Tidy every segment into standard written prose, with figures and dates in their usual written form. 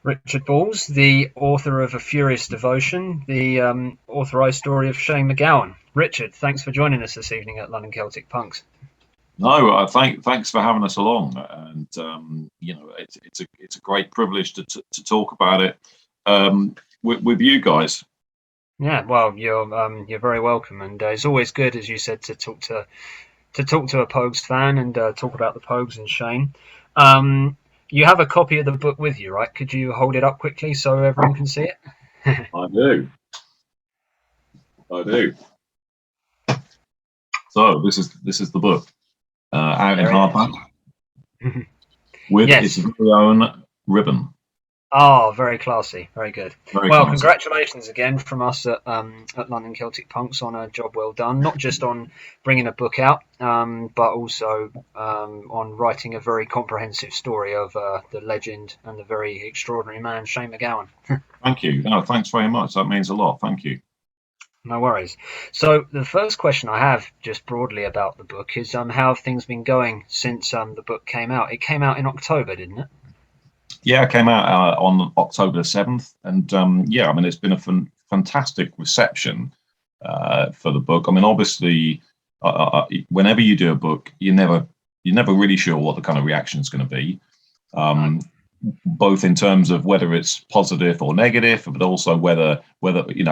Richard Balls, the author of A Furious Devotion, the authorised story of Shane MacGowan. Richard, thanks for joining us this evening at London Celtic Punks. No, thanks for having us along, and it's a great privilege to talk about it with you guys. Yeah, well, you're very welcome, and it's always good, as you said, to talk to a Pogues fan and talk about the Pogues and Shane. You have a copy of the book with you, right? Could you hold it up quickly so everyone can see it? I do. So this is the book out in hardback with Yes. its very own ribbon. Oh, very classy, very good. Very well, classy. Congratulations again from us at London Celtic Punks on a job well done. Not just on bringing a book out, but also on writing a very comprehensive story of the legend and the very extraordinary man Shane MacGowan. Thank you. No, thanks very much. That means a lot. Thank you. No worries. So the first question I have, just broadly about the book, is how have things been going since the book came out? It came out in October, didn't it? Yeah, it came out on October 7th, and I mean it's been a fantastic reception for the book. I mean, obviously, whenever you do a book, you're never really sure what the kind of reaction is going to be, both in terms of whether it's positive or negative, but also whether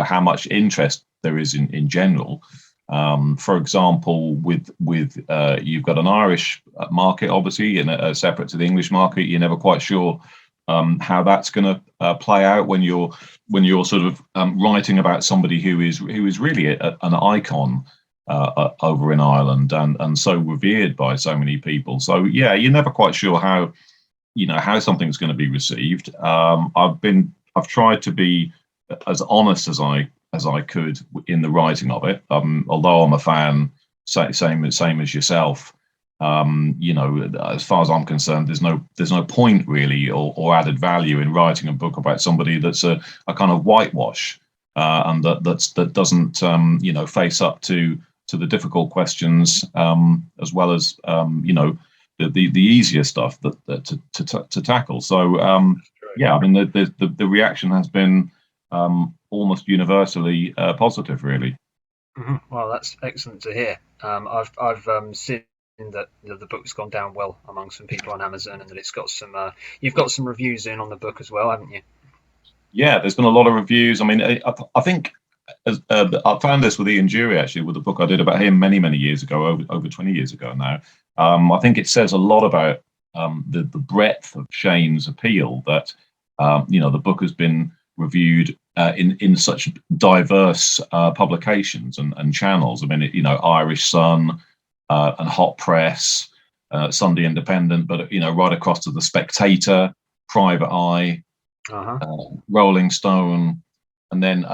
how much interest there is in general. For example, with you've got an Irish market, obviously, and separate to the English market. You're never quite sure how that's going to play out when you're sort of writing about somebody who is really an icon over in Ireland and so revered by so many people. So yeah, you're never quite sure how something's going to be received. I've tried to be as honest as I could in the writing of it. Although I'm a fan, same as yourself. As far as I'm concerned, there's no point really or added value in writing a book about somebody that's a kind of whitewash and that doesn't face up to the difficult questions as well as the easier stuff to tackle. So yeah, I mean the reaction has been almost universally positive, really. Mm-hmm. Well, that's excellent to hear. I've seen that the book's gone down well among some people on Amazon, and that it's got some. You've got some reviews in on the book as well, haven't you? Yeah, there's been a lot of reviews. I mean, I think I found this with Ian Dury actually, with the book I did about him many years ago, over 20 years ago now. I think it says a lot about the breadth of Shane's appeal that the book has been reviewed in such diverse publications and channels. I mean, Irish Sun and Hot Press, Sunday Independent, but right across to the Spectator, Private Eye, Rolling Stone, and then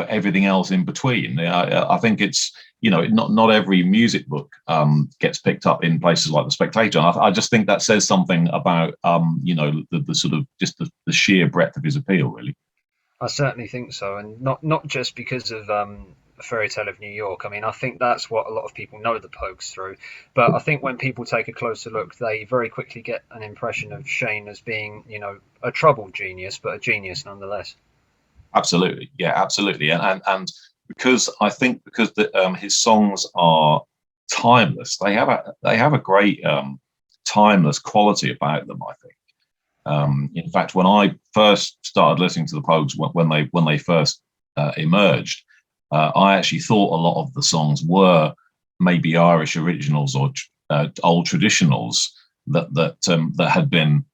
everything else in between. I think it's not every music book gets picked up in places like the Spectator. I just think that says something about the sort of just the sheer breadth of his appeal, really. I certainly think so, and not just because of A Fairy Tale of New York. I mean, I think that's what a lot of people know the Pogues through. But I think when people take a closer look, they very quickly get an impression of Shane as being, a troubled genius, but a genius nonetheless. Absolutely, yeah, absolutely, and because his songs are timeless, they have a great timeless quality about them, I think. In fact, when I first started listening to the Pogues, when they first emerged, I actually thought a lot of the songs were maybe Irish originals or old traditionals that had been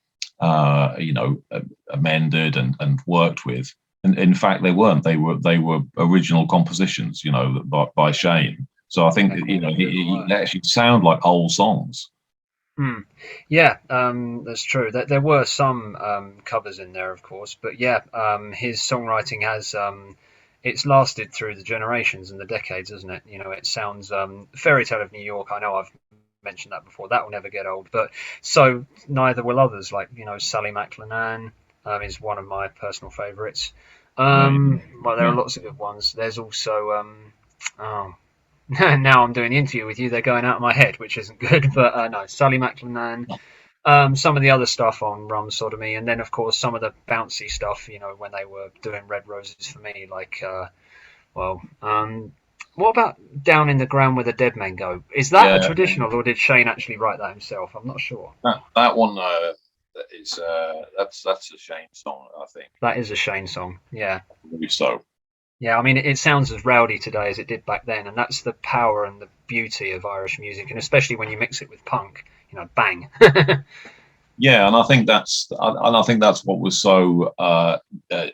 amended and worked with. And in fact, they weren't. They were original compositions, by Shane. So I think he actually sound like old songs. Yeah, that's true. There were some covers in there, of course, but yeah, his songwriting has it's lasted through the generations and the decades, isn't it? It sounds Fairy Tale of New York. I know I've mentioned that before. That will never get old, but so neither will others. Like Sally McLennan is one of my personal favourites. Well, there are lots of good ones. There's also oh. Now I'm doing the interview with you. They're going out of my head, which isn't good. But no, Sally McLennan, Some of the other stuff on Rum Sodomy, and then of course some of the bouncy stuff. When they were doing Red Roses for Me, like well, what about Down in the Ground Where the Dead Men Go? Is that a Yeah, traditional, or did Shane actually write that himself? I'm not sure. that one is that's a Shane song, I think. That is a Shane song. Yeah. Maybe so. Yeah, I mean, it sounds as rowdy today as it did back then, and that's the power and the beauty of Irish music, and especially when you mix it with punk, bang. Yeah, and I think that's what was so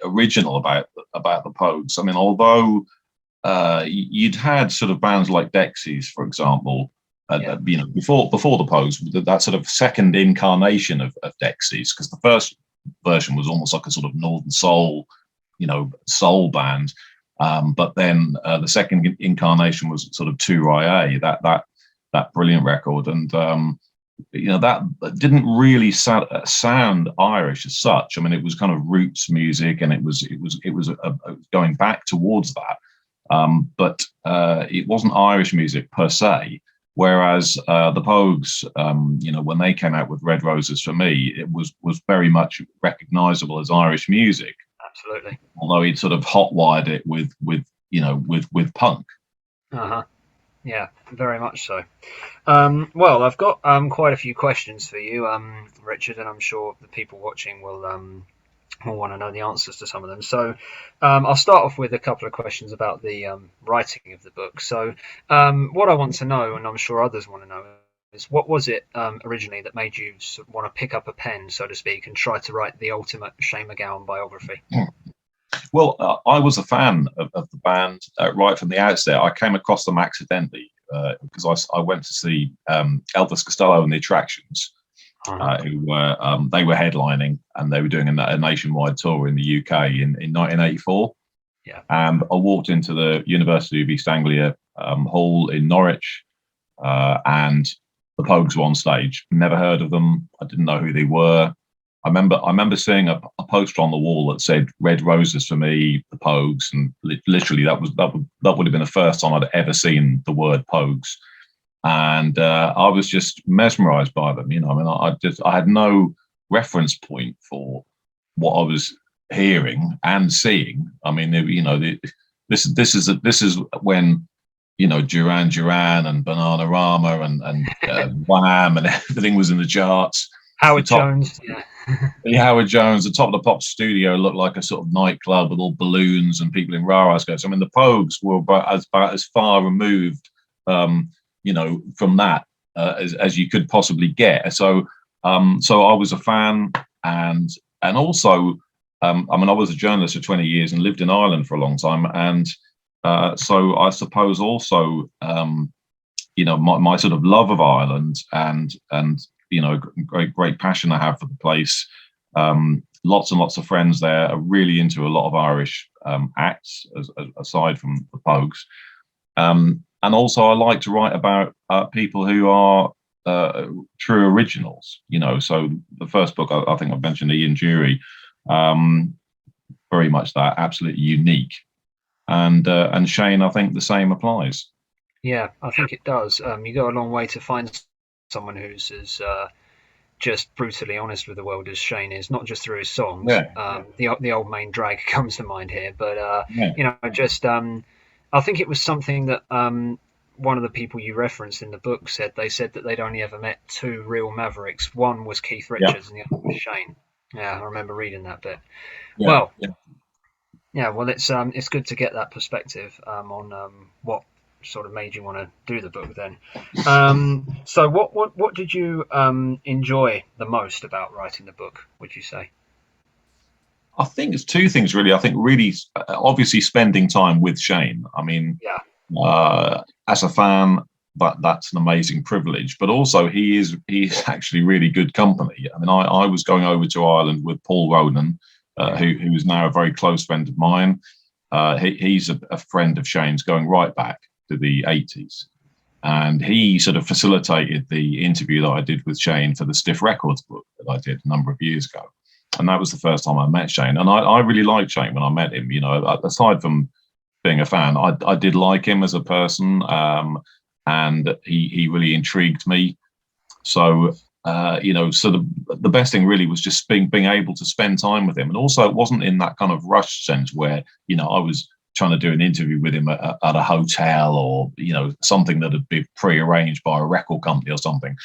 original about the Pogues. I mean, although you'd had sort of bands like Dexys, for example, Yeah. before the Pogues, that sort of second incarnation of Dexys, because the first version was almost like a sort of Northern Soul, soul band. But then the second incarnation was sort of Tu Rye, that brilliant record, and that didn't really sound Irish as such. I mean, it was kind of roots music, and it was going back towards that. But it wasn't Irish music per se. Whereas the Pogues, when they came out with Red Roses for Me, it was very much recognisable as Irish music. Absolutely. Although he'd sort of hotwired it with punk. Uh-huh. Yeah, very much so. Well, I've got quite a few questions for you, Richard, and I'm sure the people watching will want to know the answers to some of them. So I'll start off with a couple of questions about the writing of the book. So what I want to know, and I'm sure others want to know, is what was it originally that made you sort of want to pick up a pen, so to speak, and try to write the ultimate Shane MacGowan biography? Well, I was a fan of the band right from the outset. I came across them accidentally because I went to see Elvis Costello and the Attractions, who they were headlining, and they were doing a nationwide tour in the UK in 1984. Yeah. And I walked into the University of East Anglia Hall in Norwich, and the Pogues were on stage. Never heard of them. I didn't know who they were. I remember seeing a poster on the wall that said "Red Roses for Me," the Pogues, and literally that would have been the first time I'd ever seen the word Pogues, and I was just mesmerised by them. I mean, I had no reference point for what I was hearing and seeing. I mean, this is when Duran Duran and Bananarama and Wham and everything was in the charts. Howard Jones, yeah. Howard Jones, the Top of the Pops studio looked like a sort of nightclub with all balloons and people in rah-rah skirts. I mean, the Pogues were about as far removed, from that as you could possibly get. So I was a fan, and also, I mean, I was a journalist for 20 years and lived in Ireland for a long time, and so I suppose also, my sort of love of Ireland and great passion I have for the place. Lots and lots of friends there are really into a lot of Irish acts, aside from the Pogues. And also, I like to write about people who are true originals. So the first book, I think I've mentioned Ian Dury, very much that, absolutely unique. And Shane, I think the same applies. Yeah, I think it does. You go a long way to find someone who's as just brutally honest with the world as Shane is, not just through his songs. Yeah. The Old Main Drag comes to mind here, but Yeah. I think it was something that one of the people you referenced in the book said. They said that they'd only ever met two real mavericks. One was Keith Richards, and the other was Shane. Yeah, I remember reading that bit. Yeah. Well, yeah. Well, it's good to get that perspective on what sort of made you want to do the book then. So what did you enjoy the most about writing the book, would you say? I think it's two things really. I think really, obviously, spending time with Shane. I mean, as a fan, that's an amazing privilege. But also, he is actually really good company. I mean, I was going over to Ireland with Paul Ronan, who is now a very close friend of mine. He's a friend of Shane's going right back to the 80s. And he sort of facilitated the interview that I did with Shane for the Stiff Records book that I did a number of years ago. And that was the first time I met Shane. And I really liked Shane when I met him. Aside from being a fan, I did like him as a person. And he really intrigued me. So So the best thing really was just being able to spend time with him. And also it wasn't in that kind of rush sense where, I was trying to do an interview with him at a hotel or, something that had been pre-arranged by a record company or something.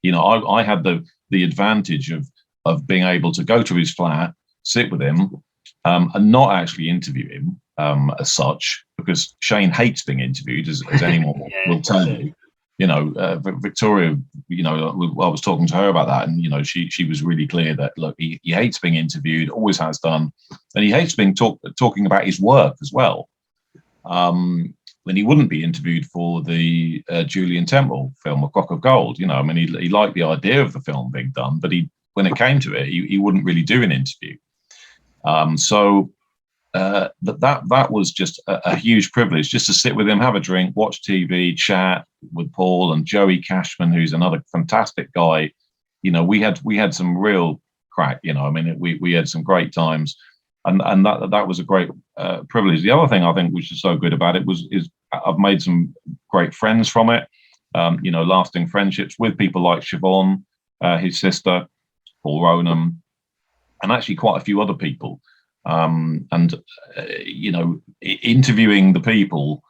I had the advantage of being able to go to his flat, sit with him, and not actually interview him as such, because Shane hates being interviewed, as anyone will tell you. Victoria, I was talking to her about that, and she was really clear that look, he hates being interviewed, always has done, and he hates being talking about his work as well. When he wouldn't be interviewed for the Julian Temple film, A Clock of Gold, he liked the idea of the film being done, but when it came to it, he wouldn't really do an interview. That was just a huge privilege, just to sit with him, have a drink, watch TV, chat with Paul and Joey Cashman, who's another fantastic guy. We had some real crack. We had some great times, and that was a great privilege. The other thing I think which is so good about it is I've made some great friends from it. Lasting friendships with people like Siobhan, his sister, Paul Ronham, and actually quite a few other people. Interviewing the people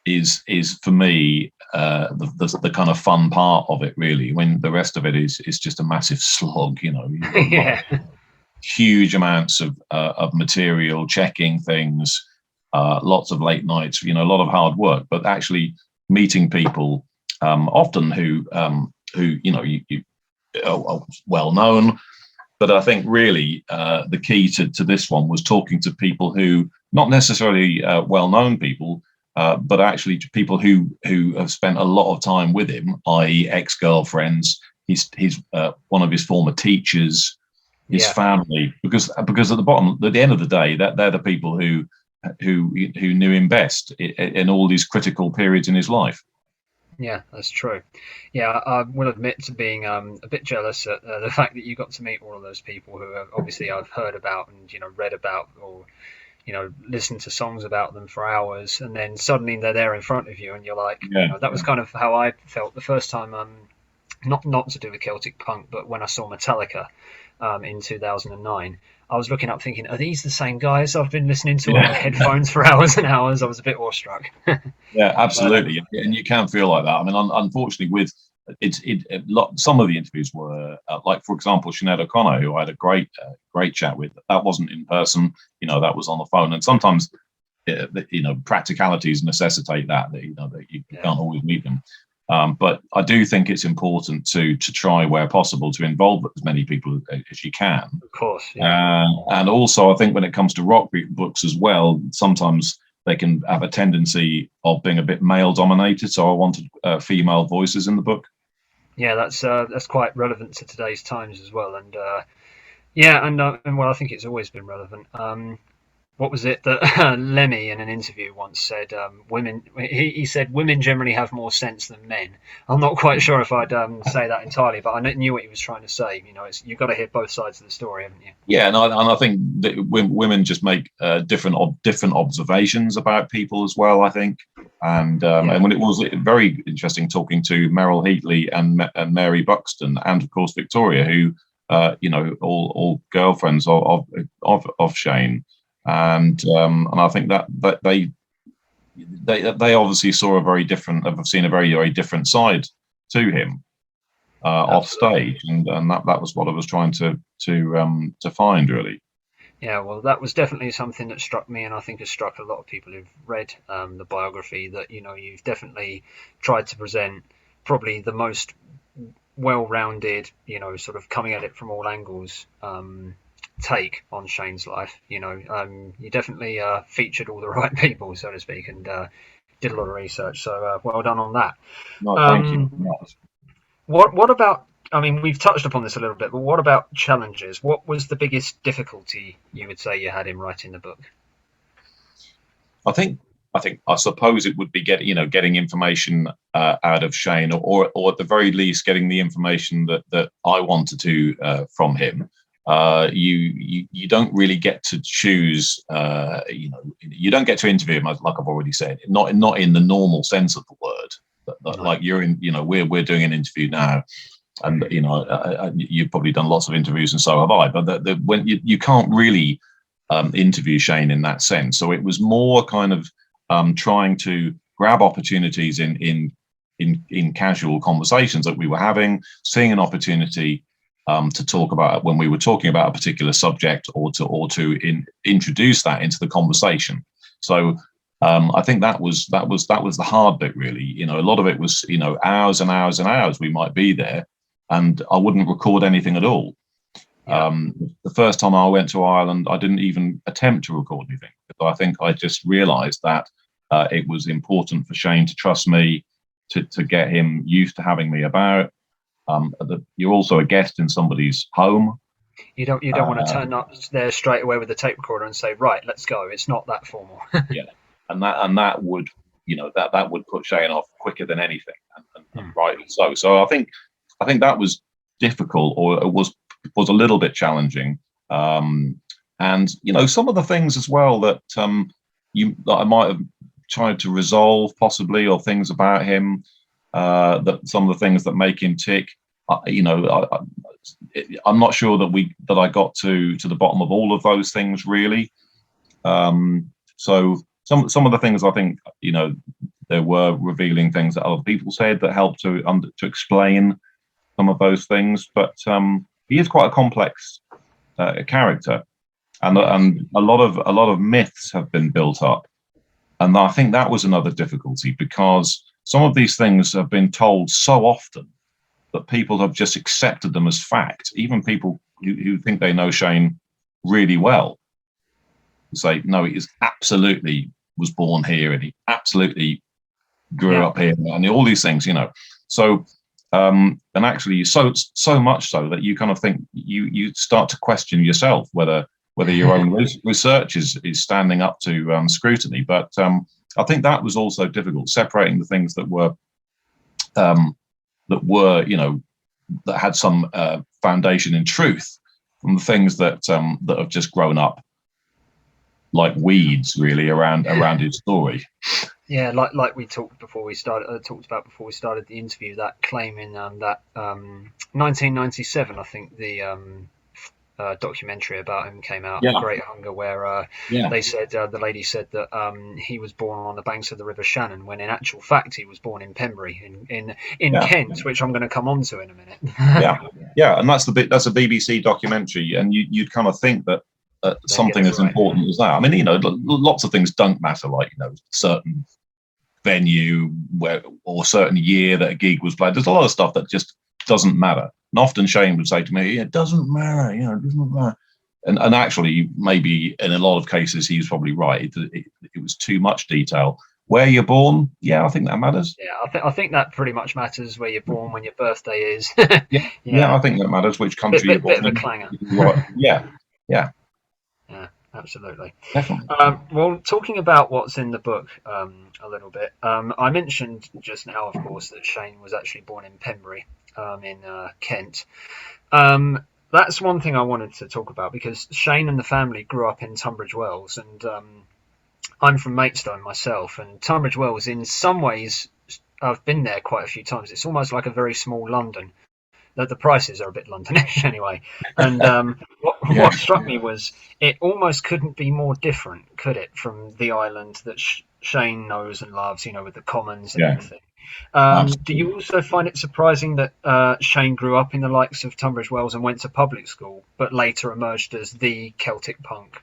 is for me the kind of fun part of it, really, when the rest of it is just a massive slog. Huge amounts of material, checking things, lots of late nights, a lot of hard work, but actually meeting people often who are well known. But I think really the key to this one was talking to people who, not necessarily well-known people, but actually to people who have spent a lot of time with him, i.e. ex-girlfriends, his one of his former teachers, his family, because at the end of the day, they're the people who knew him best in all these critical periods in his life. Yeah, that's true. Yeah, I will admit to being a bit jealous at the fact that you got to meet all of those people who obviously I've heard about and read about, or listened to songs about them for hours, and then suddenly they're there in front of you, and you're like, that was kind of how I felt the first time. Not to do with Celtic Punk, but when I saw Metallica in 2009. I was looking up thinking, are these the same guys I've been listening to on headphones for hours and hours? I was a bit awestruck. Yeah, absolutely. And you can feel like that. I mean, unfortunately, with some of the interviews were like, for example, Sinead O'Connor, who I had a great chat with. That wasn't in person, that was on the phone. And sometimes, practicalities necessitate that you can't always meet them. But I do think it's important to try where possible to involve as many people as you can. Of course. Yeah. And also, I think when it comes to rock books as well, sometimes they can have a tendency of being a bit male dominated. So I wanted female voices in the book. Yeah, that's quite relevant to today's times as well. And well, I think it's always been relevant. What was it that Lemmy in an interview once said? Women. He said women generally have more sense than men. I'm not quite sure if I'd say that entirely, but I knew what he was trying to say. You've got to hear both sides of the story, haven't you? Yeah, and I think that women just make different observations about people as well. I think, and when it was very interesting talking to Merrill Heatley and Mary Buxton, and of course Victoria, who all girlfriends of Shane. And I think that they obviously saw have seen a very, very different side to him off stage, and that was what I was trying to find, really. Yeah, well, that was definitely something that struck me, and I think has struck a lot of people who've read the biography, that you've definitely tried to present probably the most well-rounded, sort of coming at it from all angles take on Shane's life. You definitely featured all the right people, so to speak, and did a lot of research. So well done on that. No, thank you. What about? I mean, we've touched upon this a little bit, but what about challenges? What was the biggest difficulty you would say you had in writing the book? I suppose it would be getting information out of Shane, or at the very least getting the information that I wanted to from him. You don't really get to choose. You don't get to interview him, like I've already said. Not in the normal sense of the word. Like you're in. We're doing an interview now. and you've probably done lots of interviews, and so have I. But when you can't really interview Shane in that sense, so it was more kind of trying to grab opportunities in casual conversations that we were having, seeing an opportunity to talk about when we were talking about a particular subject, or to introduce that into the conversation. So I think that was the hard bit, really. A lot of it was hours and hours and hours we might be there, and I wouldn't record anything at all. The first time I went to Ireland, I didn't even attempt to record anything, because I think I just realised that it was important for Shane to trust me, to get him used to having me about. You're also a guest in somebody's home. You don't want to turn up there straight away with the tape recorder and say, right, let's go. It's not that formal. Yeah, and that would that would put Shane off quicker than anything, and rightly so. So I think that was difficult, or it was a little bit challenging. And some of the things as well that that I might have tried to resolve, possibly, or things about him, that some of the things that make him tick. I'm not sure that I got to the bottom of all of those things, really. So some of the things, I think, there were revealing things that other people said that helped to explain some of those things. But he is quite a complex character, and a lot of myths have been built up, and I think that was another difficulty, because some of these things have been told so often that people have just accepted them as fact. Even people who think they know Shane really well say, no, he absolutely was born here, and he absolutely grew up here, and all these things, So, and actually, so much so that you kind of think you start to question yourself whether your own research is standing up to scrutiny. But I think that was also difficult, separating the things that were that had some foundation in truth from the things that have just grown up like weeds, really, around his story. Yeah, like we talked before we started the interview, that claim in that 1997, I think, the documentary about him came out, Great Hunger, where they said, the lady said that he was born on the banks of the River Shannon, when in actual fact he was born in Pembury in Kent, which I'm going to come on to in a minute. And that's a BBC documentary, and you'd kind of think that something as important as that. I mean, lots of things don't matter, like certain venue or certain year that a gig was played. There's a lot of stuff that just doesn't matter. And often Shane would say to me, it doesn't matter, it doesn't matter. And actually, maybe in a lot of cases, he's probably right. It was too much detail. Where you're born, I think that matters. Yeah, I think that pretty much matters, where you're born, when your birthday is. I think that matters, which country you're born in. Bit of a clanger. Yeah. Absolutely. Definitely. Well, talking about what's in the book a little bit, I mentioned just now, of course, that Shane was actually born in Pembury, in Kent. That's one thing I wanted to talk about, because Shane and the family grew up in Tunbridge Wells, and I'm from Maidstone myself, and Tunbridge Wells, in some ways, I've been there quite a few times. It's almost like a very small London. The prices are a bit Londonish anyway. And what struck me was it almost couldn't be more different, could it, from the island that Shane knows and loves, with the commons and everything. Do you also find it surprising that Shane grew up in the likes of Tunbridge Wells and went to public school, but later emerged as the Celtic punk,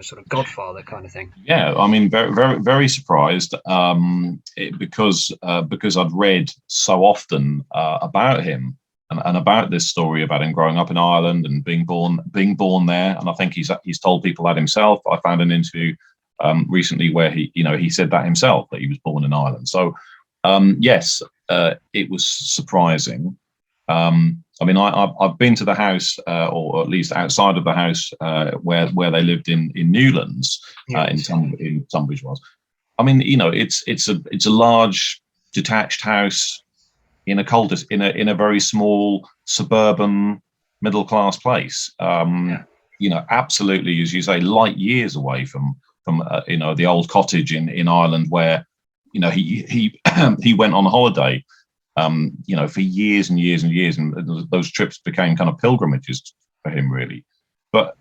sort of godfather kind of thing? Yeah, I mean, very, very, very surprised, because I'd read so often about him. And about this story about him growing up in Ireland and being born there, and I think he's told people that himself. I found an interview recently where he said that himself, that he was born in Ireland. So yes, it was surprising. I mean, I've been to the house, or at least outside of the house, where they lived in Newlands, in Tunbridge Wells. I mean, it's a large detached house in a very small suburban middle class place. Absolutely, as you say, light years away from the old cottage in Ireland where he went on holiday for years and years and years, and those trips became kind of pilgrimages for him, really. But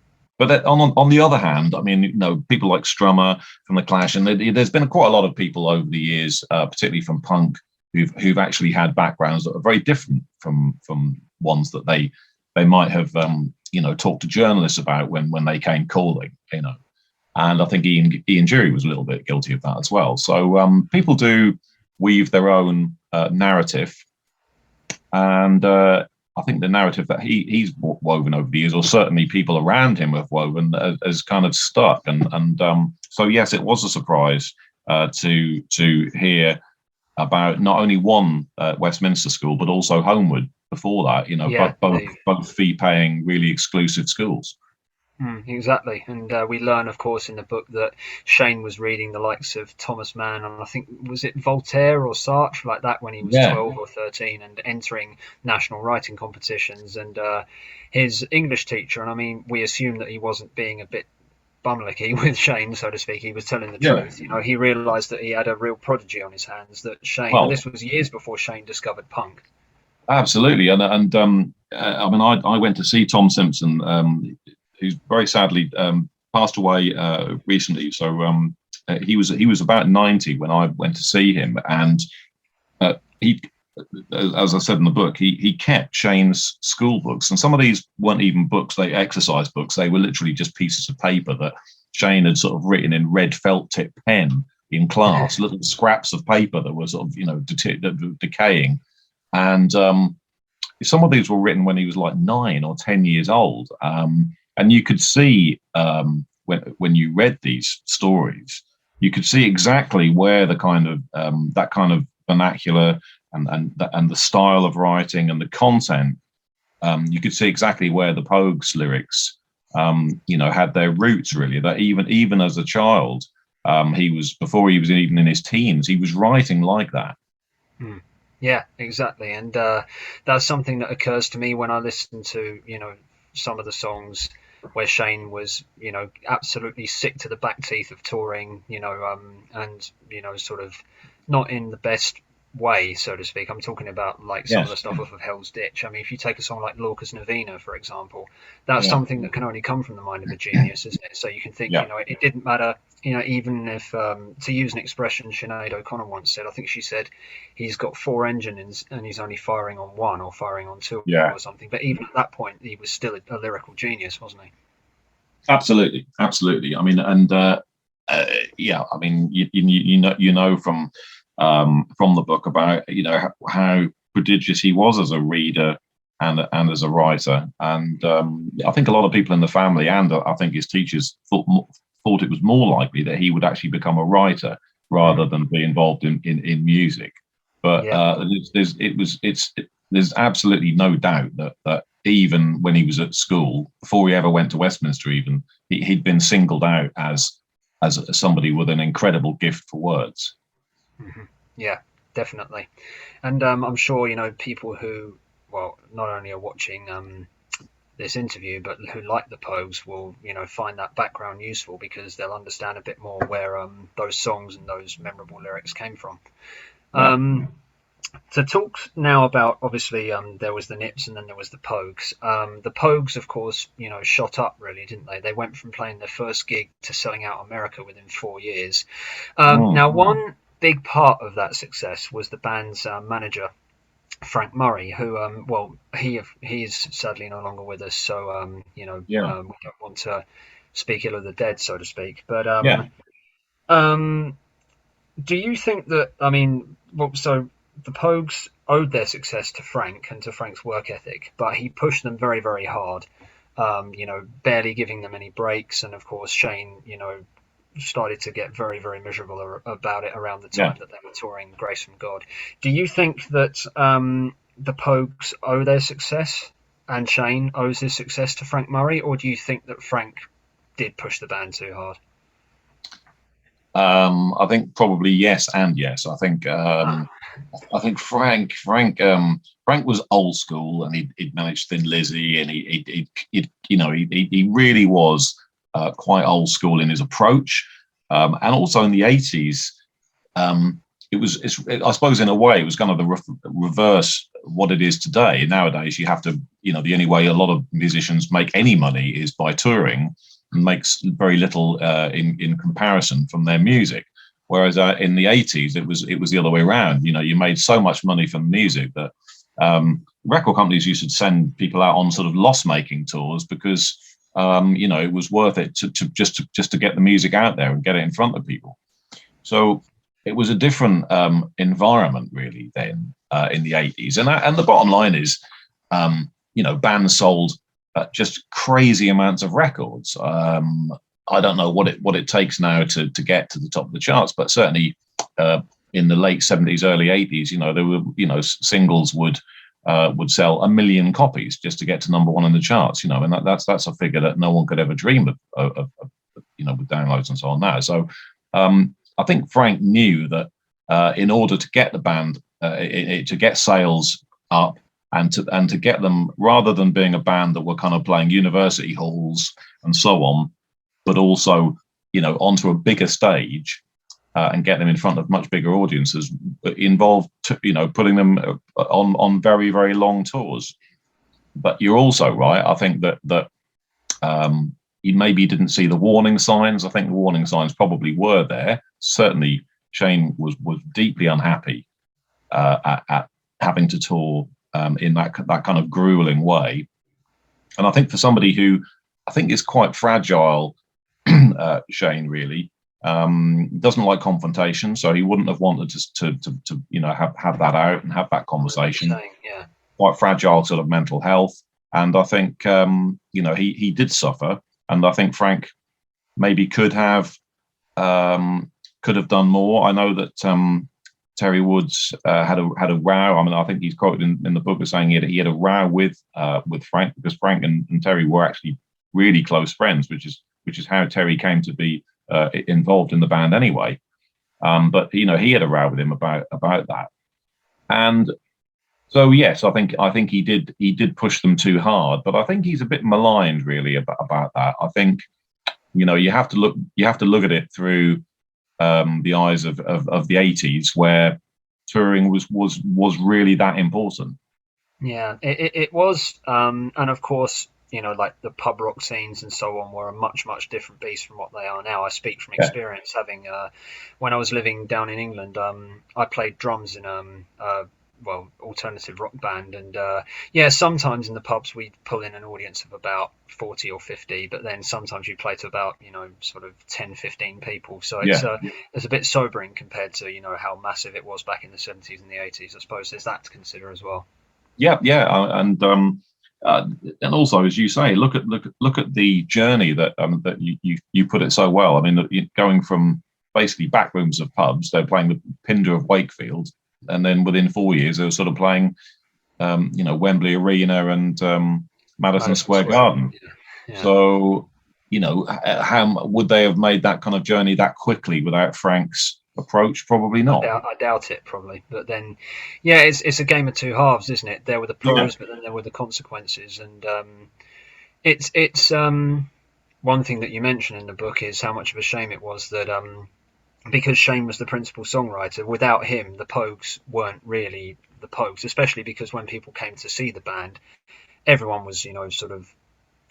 on the other hand, I mean, people like Strummer from the Clash, and there's been quite a lot of people over the years, particularly from punk, who've actually had backgrounds that are very different from ones that they might have talked to journalists about when they came calling, And I think Ian Dury was a little bit guilty of that as well. So people do weave their own narrative, and I think the narrative that he's woven over the years, or certainly people around him have woven, has kind of stuck. And so yes, it was a surprise to hear about not only one Westminster school but also Homewood before that. Both fee-paying, really exclusive schools. Exactly, and we learn, of course, in the book that Shane was reading the likes of Thomas Mann, and I think, was it Voltaire or Sartre, like that, when he was 12 or 13, and entering national writing competitions. And his English teacher, and I mean, we assume that he wasn't being a bit bumlicky with Shane, so to speak. He was telling the truth. He realised that he had a real prodigy on his hands. That Shane, and this was years before Shane discovered punk. Absolutely, and I mean, I went to see Tom Simpson, who's very sadly passed away recently. So he was about 90 when I went to see him, and he, as I said in the book, he kept Shane's school books, and some of these weren't even books, they exercise books. They were literally just pieces of paper that Shane had sort of written in red felt tip pen in class, little scraps of paper that were sort of decaying. And some of these were written when he was like 9 or 10 years old. And you could see when you read these stories, you could see exactly where the kind of that kind of vernacular and the style of writing and the content, you could see exactly where the Pogues lyrics, had their roots, really. That even as a child, before he was even in his teens, he was writing like that. Yeah, exactly. And that's something that occurs to me when I listen to, some of the songs where Shane was, absolutely sick to the back teeth of touring, and, sort of not in the best way, so to speak. I'm talking about like some of the stuff off of Hell's Ditch. I mean, if you take a song like Lorca's Novena, for example, that's something that can only come from the mind of a genius, isn't it? So you can think, it didn't matter, even if, to use an expression Sinead O'Connor once said, I think she said, he's got 4 engines and he's only firing on 1 or firing on 2 or something. But even at that point, he was still a lyrical genius, wasn't he? Absolutely. I mean, and I mean, you know from the book about how prodigious he was as a reader and as a writer, and I think a lot of people in the family and I think his teachers thought it was more likely that he would actually become a writer rather than be involved in music. But there's absolutely no doubt that even when he was at school, before he ever went to Westminster, even he'd been singled out as somebody with an incredible gift for words. Mm-hmm. Yeah, definitely. And I'm sure, people who, well, not only are watching this interview, but who like the Pogues will, find that background useful, because they'll understand a bit more where those songs and those memorable lyrics came from. To talk now about, obviously, there was the Nips and then there was the Pogues. The Pogues, of course, shot up, really, didn't they? They went from playing their first gig to selling out America within 4 years. Now, one big part of that success was the band's manager, Frank Murray, who, he is sadly no longer with us, so we don't want to speak ill of the dead, so to speak. But do you think that, so the Pogues owed their success to Frank and to Frank's work ethic, but he pushed them very, very hard, barely giving them any breaks, and of course Shane, started to get very, very miserable about it around the time that they were touring Grace from God. Do you think that the Pogues owe their success and Shane owes his success to Frank Murray, or do you think that Frank did push the band too hard? I think probably yes and yes. I think Frank was old school, and he'd managed Thin Lizzy, and he really was quite old school in his approach, and also in the 80s. I suppose in a way it was kind of the reverse what it is today. Nowadays, you have to, the only way a lot of musicians make any money is by touring, and makes very little in comparison from their music. Whereas in the 80s, it was the other way around. You made so much money from music that record companies used to send people out on sort of loss-making tours because it was worth it to just to get the music out there and get it in front of people. So it was a different environment really then in the 80s. And the bottom line is, bands sold just crazy amounts of records. I don't know what it takes now to get to the top of the charts, but certainly in the late 70s, early 80s, there were, singles would sell 1 million copies just to get to number one in the charts, and that's a figure that no one could ever dream of with downloads and so on now. So I think Frank knew that in order to get the band, to get sales up and to get them, rather than being a band that were kind of playing university halls and so on, but also, onto a bigger stage and get them in front of much bigger audiences, involved, putting them on very, very long tours. But you're also right. I think that he maybe didn't see the warning signs. I think the warning signs probably were there. Certainly, Shane was deeply unhappy at having to tour in that kind of grueling way. And I think for somebody who I think is quite fragile, Shane really doesn't like confrontation, so he wouldn't have wanted to have that out and have that conversation. Yeah. Quite fragile sort of mental health, and I think he did suffer. And I think Frank maybe could have done more. I know that Terry Woods had a row. I mean, I think he's quoted in the book as saying he had a row with Frank, because Frank and Terry were actually really close friends, which is how Terry came to be involved in the band anyway. But he had a row with him about that, and so yes, I think he did push them too hard. But I think he's a bit maligned really about that. I think you have to look at it through the eyes of the 80s, where touring was really that important. Yeah, it was, and of course, like the pub rock scenes and so on were a much, much different beast from what they are now. I speak from experience, having when I was living down in England, I played drums in alternative rock band, and sometimes in the pubs we'd pull in an audience of about 40 or 50, but then sometimes you play to about sort of 10-15 people, so it's a bit sobering compared to how massive it was back in the 70s and the 80s. I suppose there's that to consider as well. And also, as you say, look at the journey that you put it so well. I mean, going from basically back rooms of pubs, they're playing the Pinder of Wakefield, and then within 4 years they were sort of playing Wembley Arena and Madison Square Garden. Yeah. So how would they have made that kind of journey that quickly without Frank's approach? Probably not. I doubt it, probably. But then it's a game of two halves, isn't it? There were the pros, but then there were the consequences. And it's one thing that you mention in the book is how much of a shame it was that because Shane was the principal songwriter, without him the Pogues weren't really the Pogues, especially because when people came to see the band, everyone was sort of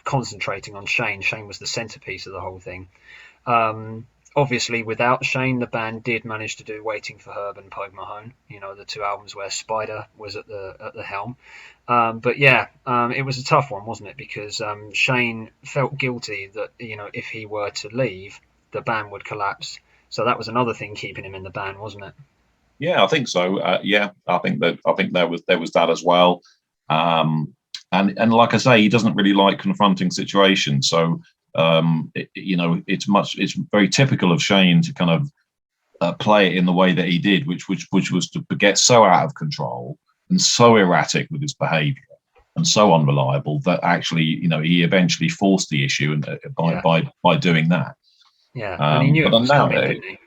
concentrating on Shane. Shane was the centerpiece of the whole thing. Obviously, without Shane, the band did manage to do Waiting for Herb and Pogue Mahone, the two albums where Spider was at the helm. But it was a tough one, wasn't it? Because Shane felt guilty that if he were to leave, the band would collapse. So that was another thing keeping him in the band, wasn't it? Yeah, I think so. I think there was that as well. And like I say, he doesn't really like confronting situations. So it's very typical of Shane to kind of play it in the way that he did, which was to get so out of control and so erratic with his behaviour and so unreliable that actually he eventually forced the issue by doing that. Yeah, and he knew it was coming, didn't he?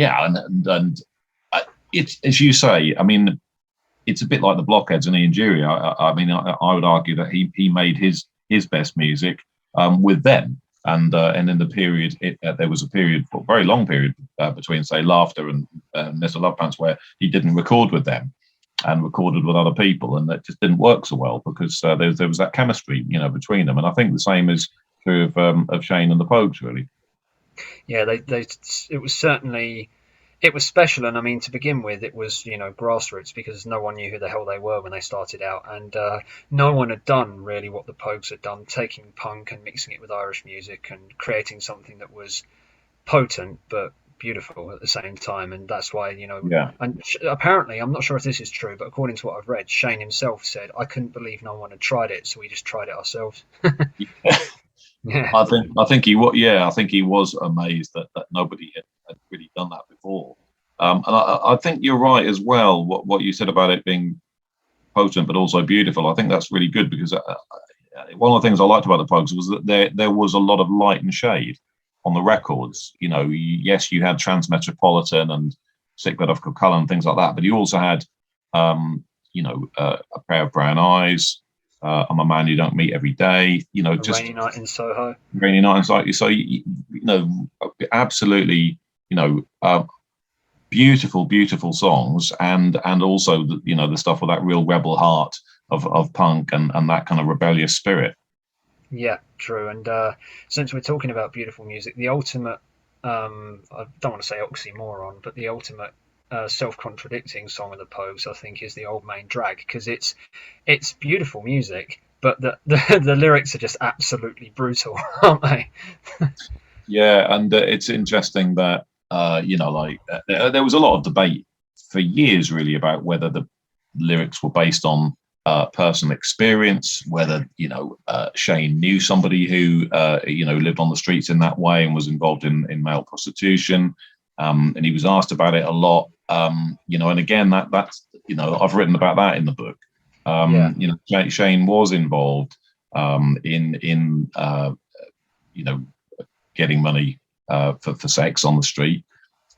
And it's, as you say, I mean, it's a bit like the Blockheads and Ian Dury. I mean, I would argue that he made his best music with them, And in the period, there was a period, a very long period, between, say, Laughter and Mr. Love Pants, where he didn't record with them and recorded with other people, and that just didn't work so well because there was that chemistry, between them. And I think the same is true of Shane and the Pogues, really. Yeah, it was certainly, it was special, and I mean, to begin with, it was, grassroots, because no one knew who the hell they were when they started out, and no one had done really what the Pogues had done, taking punk and mixing it with Irish music and creating something that was potent but beautiful at the same time. And that's why, Yeah. and apparently, I'm not sure if this is true, but according to what I've read, Shane himself said, "I couldn't believe no one had tried it, so we just tried it ourselves." Yeah. I think he was amazed that nobody had really done that before. And I think you're right as well. What you said about it being potent but also beautiful, I think that's really good, because one of the things I liked about the Pogues was that there was a lot of light and shade on the records. Yes, you had Transmetropolitan and Sickbed of Kilcullen and things like that, but you also had, A Pair of Brown Eyes, I'm a Man You Don't Meet Every Day. Just Rainy Night in Soho. Rainy Night in Soho. So absolutely, beautiful, beautiful songs, and also the stuff with that real rebel heart of punk and that kind of rebellious spirit. Yeah, true. And since we're talking about beautiful music, the ultimate, I don't want to say oxymoron, but the ultimate self-contradicting song of the Pogues, I think, is the Old Main Drag, because it's beautiful music, but the lyrics are just absolutely brutal, aren't they? Yeah, and it's interesting that there was a lot of debate for years, really, about whether the lyrics were based on personal experience, whether Shane knew somebody who lived on the streets in that way and was involved in male prostitution, and he was asked about it a lot. And again, that's I've written about that in the book. Shane was involved in getting money for sex on the street,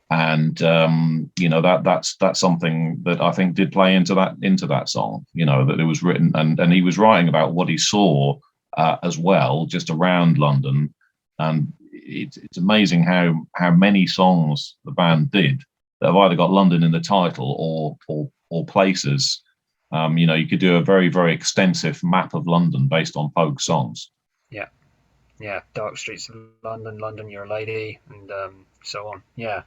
and that's something that I think did play into that song. That it was written, and he was writing about what he saw as well, just around London. And it's amazing how many songs the band did that have either got London in the title or places. You could do a very, very extensive map of London based on Pogue songs. Yeah, Dark Streets of London, London, You're a Lady, and so on. Yeah.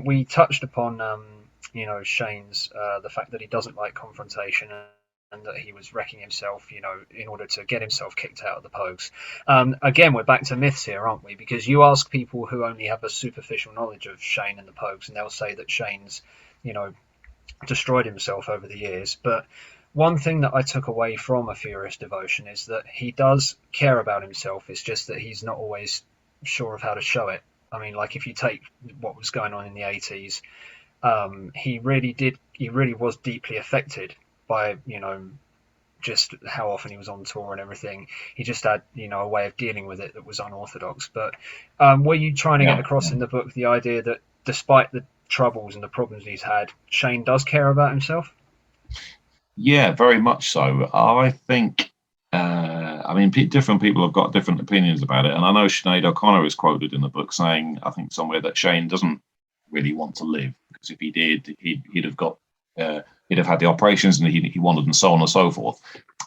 We touched upon, Shane's, the fact that he doesn't like confrontation, and that he was wrecking himself, in order to get himself kicked out of the Pogues. Again, we're back to myths here, aren't we? Because you ask people who only have a superficial knowledge of Shane and the Pogues, and they'll say that Shane's, destroyed himself over the years. But one thing that I took away from A Furious Devotion is that he does care about himself. It's just that he's not always sure of how to show it. I mean, like, if you take what was going on in the 80s, he really was deeply affected by, just how often he was on tour and everything. He just had, a way of dealing with it that was unorthodox. But were you trying to get across in the book the idea that despite the troubles and the problems he's had, Shane does care about himself? Yeah, very much so. I think, different people have got different opinions about it. And I know Sinead O'Connor is quoted in the book saying, I think somewhere, that Shane doesn't really want to live, because if he did, he'd have had the operations and he wanted, and so on and so forth.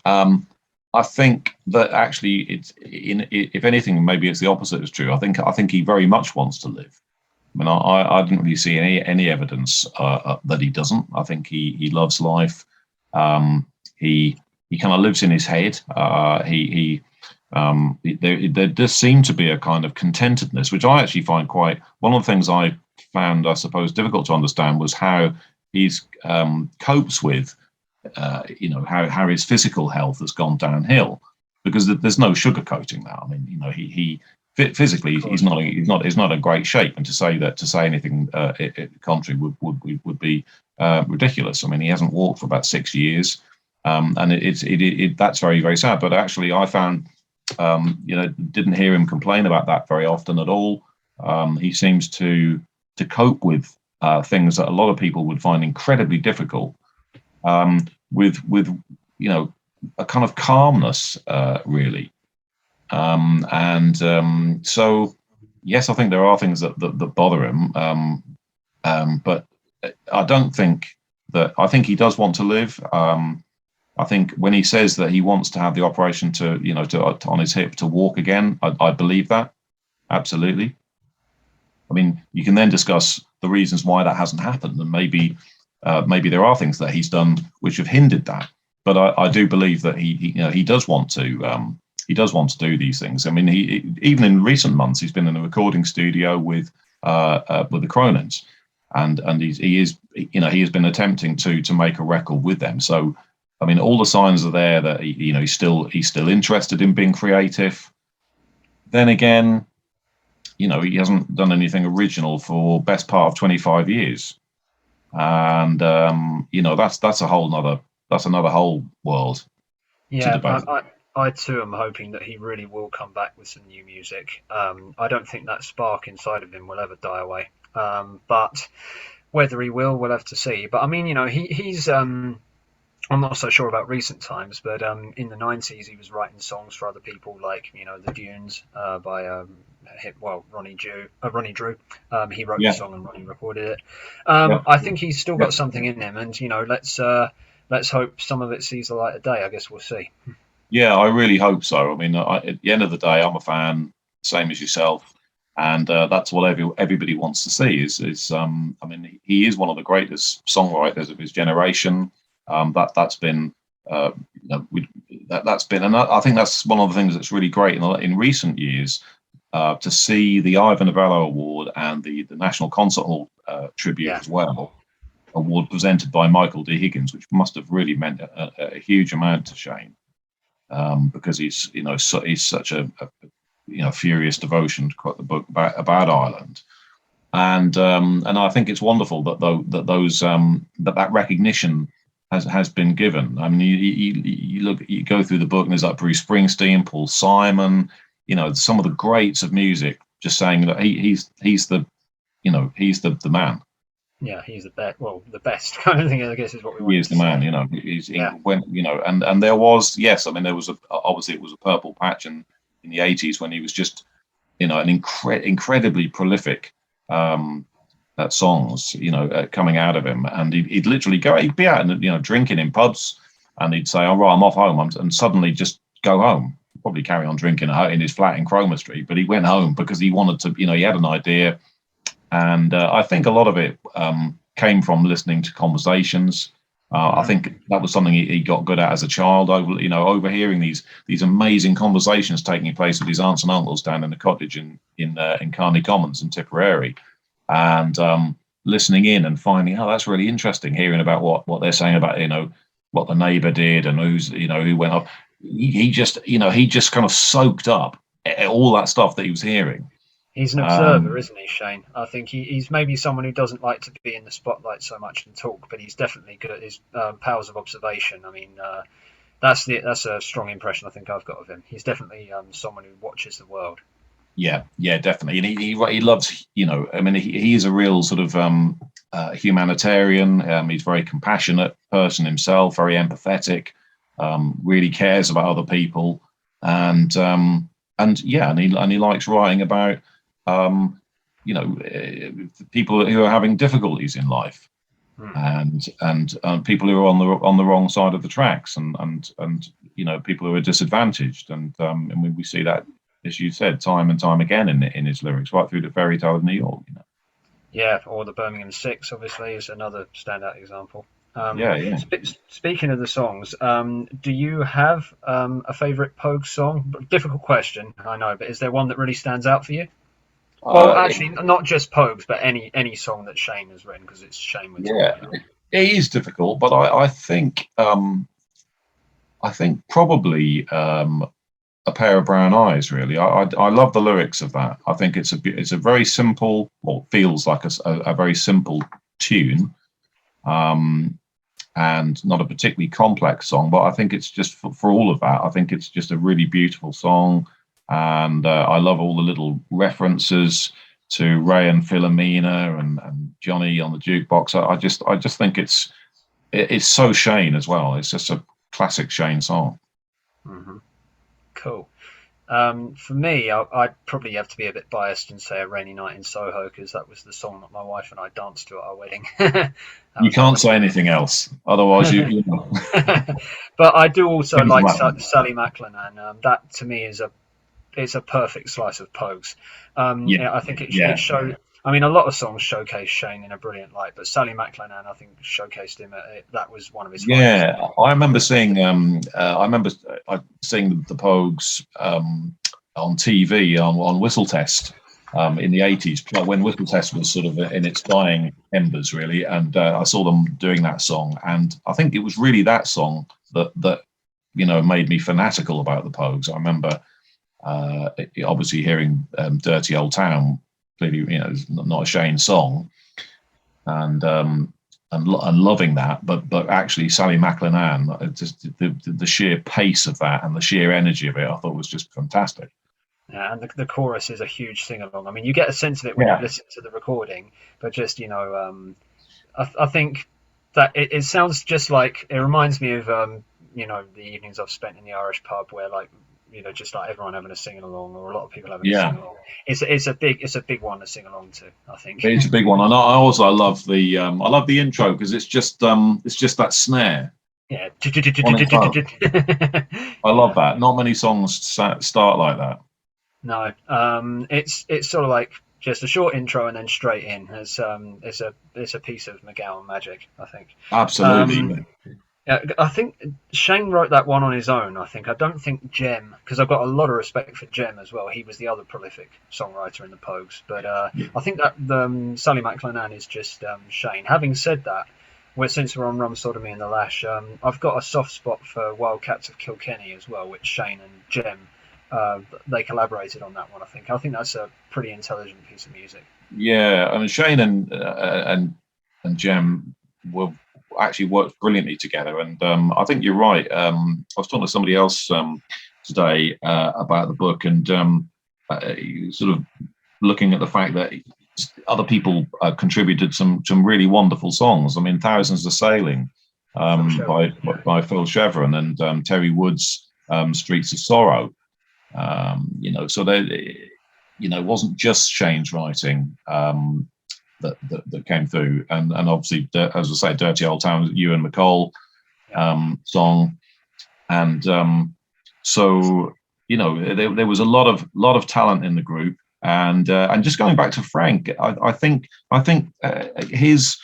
I think that actually if anything, maybe it's the opposite is true. I think he very much wants to live. I mean, I didn't really see any evidence that he doesn't. I think he loves life. He kind of lives in his head. There does seem to be a kind of contentedness, which I actually find quite. One of the things I found, I suppose, difficult to understand was how he's copes with, how his physical health has gone downhill, because there's no sugarcoating that. I mean, he physically he's not in great shape, and to say anything contrary would be ridiculous. I mean, he hasn't walked for about 6 years, and that's very, very sad. But actually, I found, didn't hear him complain about that very often at all. He seems to cope with things that a lot of people would find incredibly difficult, with a kind of calmness, really. So yes, I think there are things that bother him, but I don't think that. I think he does want to live. I think when he says that he wants to have the operation to, to on his hip to walk again, I believe that absolutely. I mean, you can then discuss the reasons why that hasn't happened, and maybe there are things that he's done which have hindered that. But I do believe that he does want to. He does want to do these things. I mean, he even in recent months he's been in a recording studio with the Cronins, and he has been attempting to make a record with them. So, I mean, all the signs are there that he's still interested in being creative. Then again, he hasn't done anything original for best part of 25 years, and that's another whole world to Yeah, debate. I too am hoping that he really will come back with some new music. I don't think that spark inside of him will ever die away. But whether he will, we'll have to see. But I mean, he's I'm not so sure about recent times, but in the 90s he was writing songs for other people, like the Dunes by Ronnie Drew. He wrote the Yeah, song and Ronnie recorded it. yeah, I think he's still yeah. got something in him, and let's hope some of it sees the light of day. I guess we'll see. Yeah, I really hope so. I mean, at the end of the day, I'm a fan, same as yourself, and that's what everybody wants to see. I mean, he is one of the greatest songwriters of his generation. That's been, that's been, and I think that's one of the things that's really great in recent years. To see the Ivor Novello Award and the National Concert Hall tribute Yeah, as well, award presented by Michael D. Higgins, which must have really meant a huge amount to Shane. Because he's such a furious devotion to quote the book about Ireland, and I think it's wonderful that recognition has been given. I mean, you go through the book and there's like Bruce Springsteen, Paul Simon, some of the greats of music, just saying that he's the the man. yeah, he's the best. Well, the best kind of thing, I guess, is what we He wanted is to the man, say. he Yeah, when and there was, yes, I mean, there was obviously it was a purple patch in the 80s when he was just an incredibly prolific songs coming out of him, and he'd literally he'd be out and drinking in pubs, and he'd say, all right, I'm off home, and suddenly just go home, probably carry on drinking in his flat in Cromer Street, but he went home because he wanted to, he had an idea. And I think a lot of it came from listening to conversations. I think that was something he got good at as a child. Overhearing these amazing conversations taking place with his aunts and uncles down in the cottage in Carney Commons in Tipperary, and listening in and finding, oh, that's really interesting. Hearing about what they're saying about what the neighbour did and who went up. He just kind of soaked up all that stuff that he was hearing. he's an observer, isn't he, Shane? I think he's maybe someone who doesn't like to be in the spotlight so much and talk, but he's definitely good at his powers of observation. I mean, that's a strong impression I think I've got of him. He's definitely someone who watches the world. Yeah, definitely, and he loves, I mean, he is a real sort of humanitarian. He's a very compassionate person himself, very empathetic, really cares about other people, and yeah, and he likes writing about people who are having difficulties in life, and people who are on the wrong side of the tracks, and people who are disadvantaged, and we see that, as you said, time and time again in his lyrics, right through the Fairy Tale of New York. Yeah, or the Birmingham Six, obviously, is another standout example. Yeah. Speaking of the songs, do you have a favourite Pogue song? Difficult question, I know, but is there one that really stands out for you? Well, actually, not just Pogues, but any song that Shane has written, because it's Shane we're Yeah, talking about. it is difficult, but I think probably A Pair of Brown Eyes. Really, I love the lyrics of that. I think it's a very simple, or feels like a very simple tune, and not a particularly complex song. But I think it's just for all of that. I think it's just a really beautiful song, and I love all the little references to Ray and Philomena and Johnny on the jukebox. I just think it's so Shane as well. It's just a classic Shane song. Hmm. Cool. For me, I'd probably have to be a bit biased and say A Rainy Night in Soho, because that was the song that my wife and I danced to at our wedding. That You was our can't wedding. say anything else, otherwise you know. But I do also Things like happen. Sally MacLennan. That to me is a perfect slice of Pogues. Yeah, Yeah, I think it yeah, showed. I mean, a lot of songs showcase Shane in a brilliant light, but Sally MacLennan, I think, showcased him. That was one of his finest. yeah. I remember seeing. Seeing the Pogues on TV on Whistle Test in the '80s, when Whistle Test was sort of in its dying embers, really. And I saw them doing that song, and I think it was really that song that made me fanatical about the Pogues. I remember obviously hearing "Dirty Old Town." Clearly, it's not a Shane song, and loving that, but actually Sally MacLennan, just the sheer pace of that and the sheer energy of it, I thought was just fantastic. Yeah, and the chorus is a huge sing along. I mean, you get a sense of it when you Yeah, listen to the recording, but just I think that it sounds just like, it reminds me of the evenings I've spent in the Irish pub, where, like, just like everyone having a sing along, or a lot of people having a yeah, sing along. It's a big one to sing along to, I think. it's a big one, and I also love the intro because it's just that snare Yeah. on its own. I love Yeah. that. Not many songs start like that. No. It's sort of like just a short intro and then straight in. It's a piece of MacGowan magic, I think. Um, Absolutely. Yeah, I think Shane wrote that one on his own. I don't think Jem, because I've got a lot of respect for Jem as well. He was the other prolific songwriter in the Pogues, but Yeah. I think that Sally MacLennan is just Shane. Having said that, since we're on Rum Sodomy and the Lash, I've got a soft spot for Wildcats of Kilkenny as well, which Shane and Jem they collaborated on that one. I think that's a pretty intelligent piece of music. Yeah, I mean Shane and Jem were actually worked brilliantly together, and I think you're right. I was talking to somebody else today about the book, and sort of looking at the fact that other people contributed some really wonderful songs. I mean, Thousands Are Sailing by Phil Chevron, and Terry Wood's Streets of Sorrow. So they, it wasn't just Shane's writing that came through, and obviously, as I say, "Dirty Old Town," Ewan McCall song, and so there was a lot of talent in the group, and just going back to Frank, I think his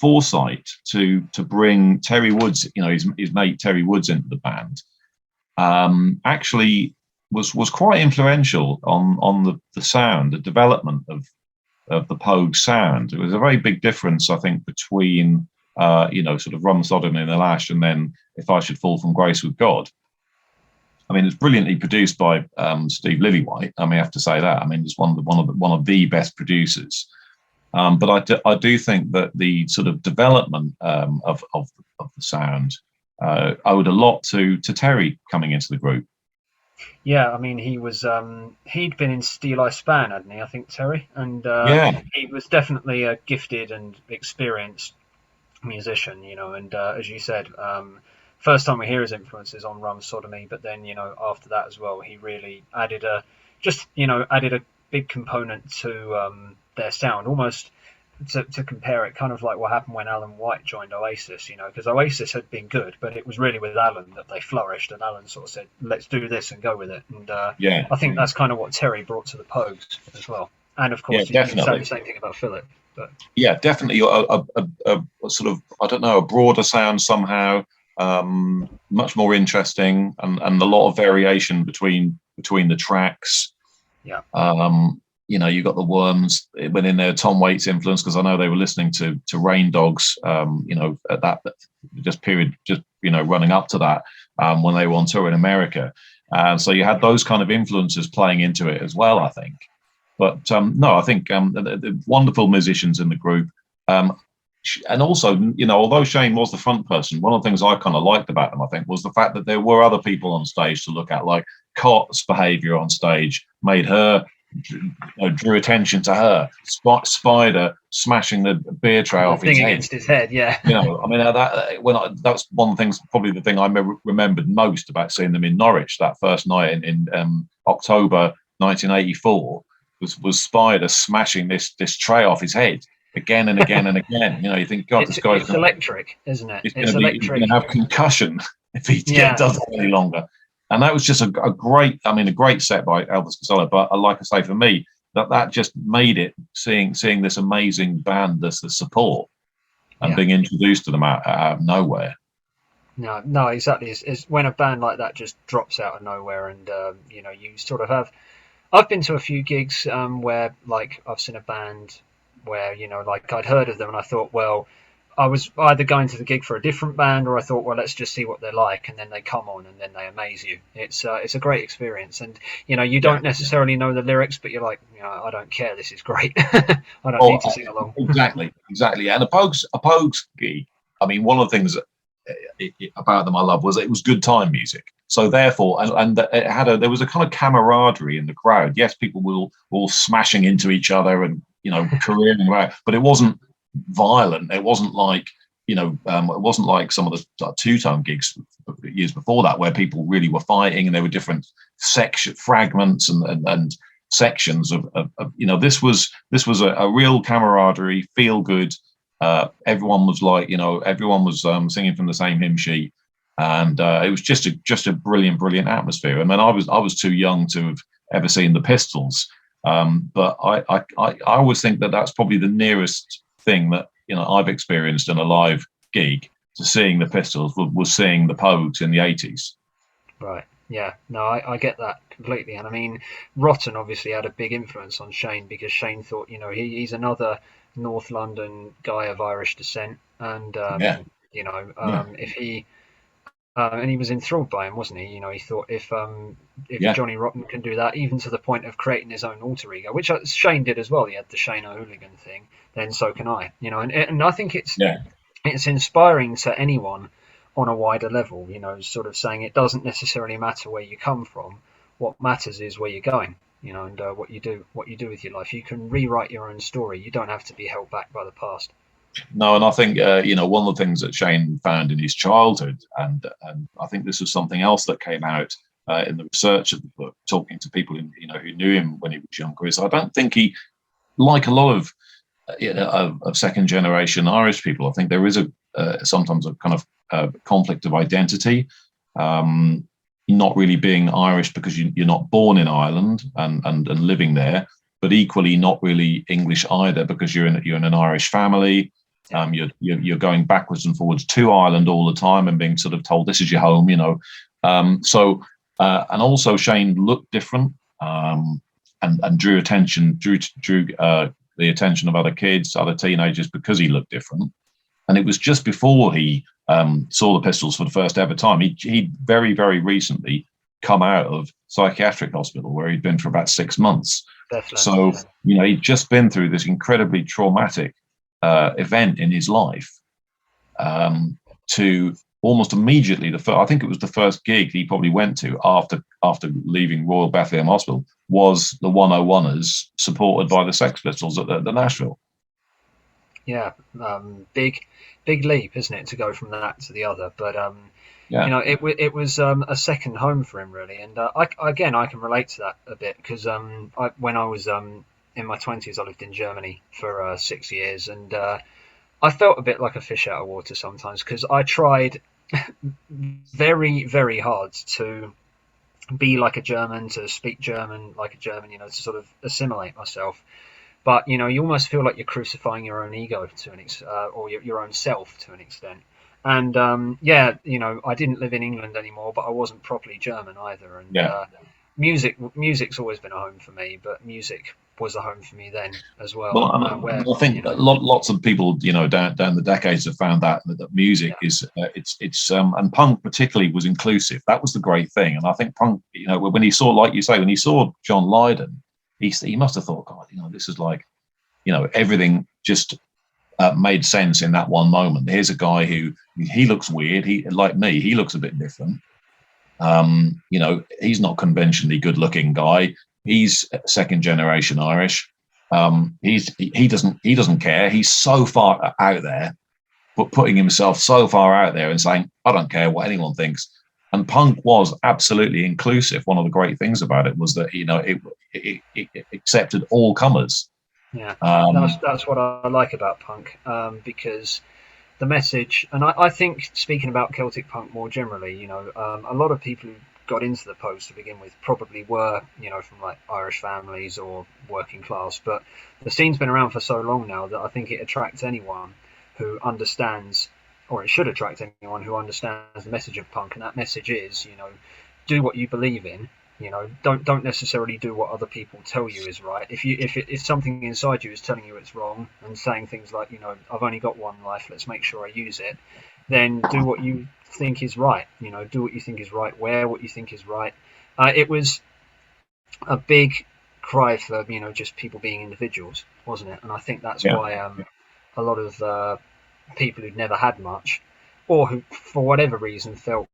foresight to bring Terry Woods, his mate Terry Woods into the band, actually was quite influential on the sound, the development of the Pogue sound. It was a very big difference, I think, between sort of Rum Sodomy and the Lash, and then If I Should Fall from Grace with God. I mean, it's brilliantly produced by Steve Lillywhite. I mean, I have to say that. I mean, it's one of the best producers. But I do think that the sort of development of the sound owed a lot to Terry coming into the group. Yeah, I mean, he'd been in Steel Eye Span, hadn't he? I think, Terry, and Yeah, he was definitely a gifted and experienced musician, and as you said, first time we hear his influences on Rum Sodomy, but then after that as well, he really added a big component to their sound, almost to compare it, kind of like what happened when Alan White joined Oasis, because Oasis had been good, but it was really with Alan that they flourished, and Alan sort of said, let's do this and go with it. And yeah, I think that's kind of what Terry brought to the Pogues as well. And of yeah, course, you can say definitely. the same thing about Philip. But Yeah, definitely a sort of, I don't know, a broader sound somehow, much more interesting, and a lot of variation between the tracks. yeah, You got the Worms within there, Tom Waits' influence, because I know they were listening to Rain Dogs, at that period, running up to that, when they were on tour in America. So you had those kind of influences playing into it as well, I think. But no, I think the wonderful musicians in the group. And also, although Shane was the front person, one of the things I kind of liked about them, I think, was the fact that there were other people on stage to look at, like Cott's behaviour on stage made her drew attention to her. Spider smashing the beer tray The off his thing head. against his head, yeah. I mean, that's one of the things, probably the thing I remembered most about seeing them in Norwich that first night in October 1984 was Spider smashing this tray off his head again and again and again. You think, God, this guy's electric, isn't it? He's It's going to have concussion if he does it any longer. And that was just a great set by Elvis Costello. But like I say, for me, that just made it seeing this amazing band, the support, and being introduced to them out of nowhere. No, exactly. It's when a band like that just drops out of nowhere, and you sort of have. I've been to a few gigs where, like, I've seen a band where like I'd heard of them and I thought, well, I was either going to the gig for a different band, or I thought, well, let's just see what they're like, and then they come on and then they amaze you. It's a great experience, and you don't necessarily know the lyrics, but you're like, I don't care, this is great. I don't need to sing along. Exactly. And a Pogues gig. I mean, one of the things about them I love was it was good time music. So therefore, and it had there was a kind of camaraderie in the crowd. Yes, people were all smashing into each other and careering around, but it wasn't violent. It wasn't like it wasn't like some of the two-tone gigs years before that, where people really were fighting and there were different fragments and sections of this was a real camaraderie, feel good. Everyone was singing from the same hymn sheet, and it was just a brilliant atmosphere. And then I was too young to have ever seen the Pistols, but I always think that that's probably the nearest thing that I've experienced in a live gig to seeing the Pistols was seeing the Pogues in the 80s. Right. Yeah. No, I get that completely. And I mean, Rotten obviously had a big influence on Shane, because Shane thought, he's another North London guy of Irish descent, and if he and he was enthralled by him, wasn't he? He thought if Johnny Rotten can do that, even to the point of creating his own alter ego, which Shane did as well. He had the Shane O'Hooligan thing. Then so can I. And I think it's inspiring to anyone on a wider level. Sort of saying it doesn't necessarily matter where you come from. What matters is where you're going. And what you do with your life. You can rewrite your own story. You don't have to be held back by the past. No, and I think one of the things that Shane found in his childhood, and I think this was something else that came out in the research of the book, talking to people who knew him when he was younger, is I don't think he, like a lot of of second generation Irish people, I think there is sometimes a kind of conflict of identity. Not really being Irish because you're not born in Ireland and living there, but equally not really English either because you're in an Irish family. You're going backwards and forwards to Ireland all the time and being sort of told this is your home, and also Shane looked different and drew the attention of other kids, other teenagers, because he looked different. And it was just before he saw the Pistols for the first ever time. He'd very, very recently come out of psychiatric hospital where he'd been for about 6 months. Definitely. So, he'd just been through this incredibly traumatic event in his life to almost immediately, I think it was the first gig he probably went to after leaving Royal Bethlehem Hospital was the 101ers, supported by the Sex Pistols at the Nashville. Yeah, big leap, isn't it, to go from that to the other? But it was a second home for him, really. And I can relate to that a bit because when I was in my 20s, I lived in Germany for 6 years, and I felt a bit like a fish out of water sometimes because I tried very, very hard to be like a German, to speak German like a German, to sort of assimilate myself. But you almost feel like you're crucifying your own ego to an or your own self to an extent. And I didn't live in England anymore, but I wasn't properly German either. And music's always been a home for me, but music was a home for me then as well. Well, I think lots of people, down the decades have found that music is and punk particularly was inclusive. That was the great thing. And I think punk, when he saw, like you say, when he saw John Lydon, he must have thought, God, this is like, everything just made sense in that one moment. Here's a guy who he looks weird. He, like me, he looks a bit different. He's not conventionally good-looking guy, He's second generation Irish. He doesn't care. He's so far out there, but putting himself so far out there and saying, I don't care what anyone thinks. And punk was absolutely inclusive. One of the great things about it was that it accepted all comers. Yeah, that's what I like about punk, because the message, and I think speaking about Celtic punk more generally, a lot of people who got into the post to begin with probably were, from like Irish families or working class, but the scene's been around for so long now that I think it attracts anyone who understands, or it should attract anyone who understands the message of punk, and that message is, do what you believe in. Don't necessarily do what other people tell you is right. If something inside you is telling you it's wrong and saying things like, I've only got one life, let's make sure I use it, then do what you think is right. Do what you think is right, wear what you think is right. It was a big cry for, just people being individuals, wasn't it? And I think that's why a lot of people who'd never had much, or who, for whatever reason, felt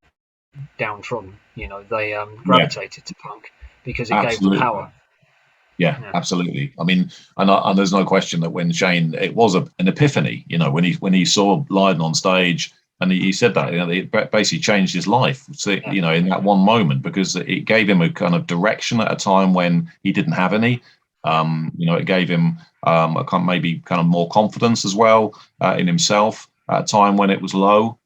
downtrodden, they gravitated to punk because it gave them power. Yeah, absolutely. I mean, and there's no question that when Shane, it was an epiphany, when he saw Lydon on stage, and he said that, it basically changed his life, in that one moment, because it gave him a kind of direction at a time when he didn't have any. It gave him maybe kind of more confidence as well in himself at a time when it was low.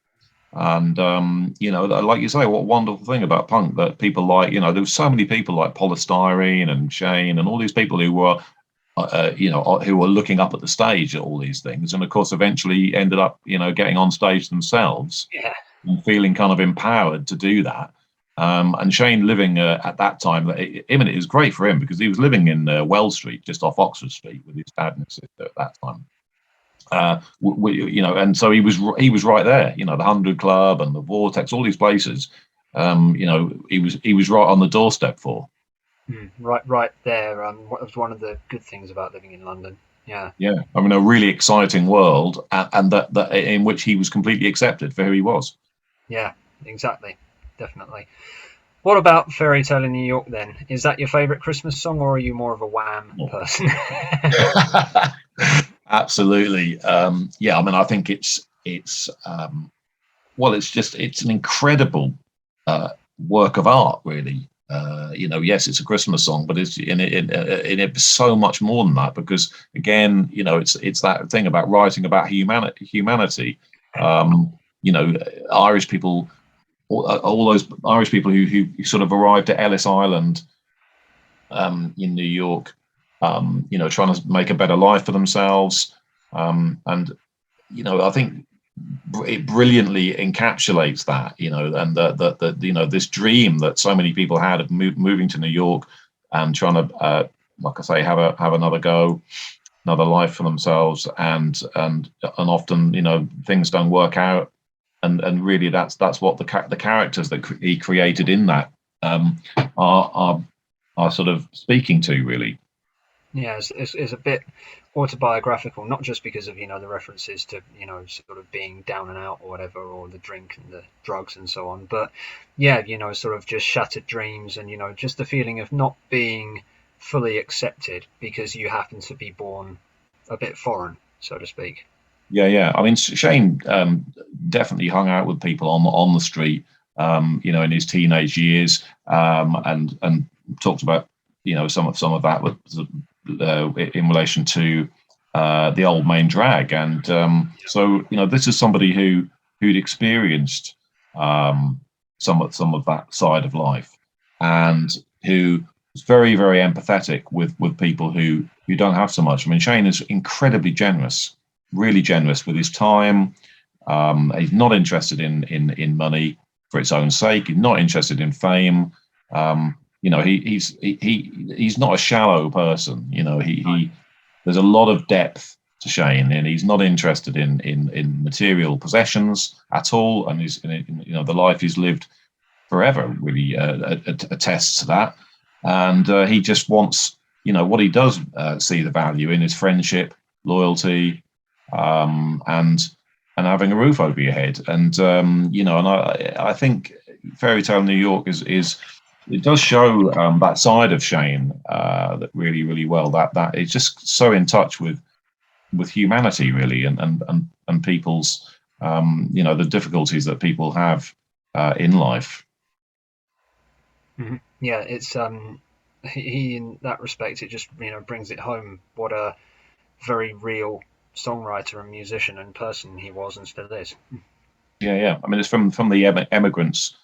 And like you say, what a wonderful thing about punk that people like, there were so many people like Polystyrene and Shane and all these people who were who were looking up at the stage at all these things, and of course eventually ended up getting on stage themselves and feeling kind of empowered to do that. And Shane living at that time, it was great for him because he was living in Wells Street, just off Oxford Street, with his dad and sister at that time. And so he was right there, the 100 Club and the Vortex, all these places. He was right on the doorstep for. Right there. What was one of the good things about living in London? Yeah. I mean, a really exciting world, and that in which he was completely accepted for who he was. Yeah, exactly, definitely. What about Fairy Tale in New York then? Is that your favourite Christmas song, or are you more of a Wham person? Absolutely. I mean, I think it's an incredible work of art, really. Yes, it's a Christmas song, but it's in it so much more than that, because again, it's that thing about writing about humanity. Irish people, all those Irish people who sort of arrived at Ellis Island in New York, trying to make a better life for themselves. And I think it brilliantly encapsulates that, and that this dream that so many people had of moving to New York and trying to, like I say, have another go, another life for themselves, and often, things don't work out, and really that's what the characters that he created in that are sort of speaking to, really. Yeah, it's a bit autobiographical, not just because of the references to sort of being down and out or whatever, or the drink and the drugs and so on, but sort of just shattered dreams, and just the feeling of not being fully accepted because you happen to be born a bit foreign, so to speak. Yeah. I mean, Shane definitely hung out with people on the street, in his teenage years, and talked about some of that with in relation to the old main drag, and so this is somebody who'd experienced some of that side of life, and who was very, very empathetic with people who don't have so much. I mean, Shane is incredibly generous, really generous with his time. He's not interested in money for its own sake. He's not interested in fame. He's not a shallow person. There's a lot of depth to Shane, and he's not interested in material possessions at all. And the life he's lived forever really attests to that. And he just wants, what he does see the value in is friendship, loyalty, and having a roof over your head. And and I think Fairy Tale New York is it does show that side of Shane that really, really well. That it's just so in touch with humanity, really, and people's the difficulties that people have in life. Mm-hmm. Yeah, it's he in that respect, it just brings it home what a very real songwriter and musician and person he was and still is. Yeah. I mean, it's from the emigrants'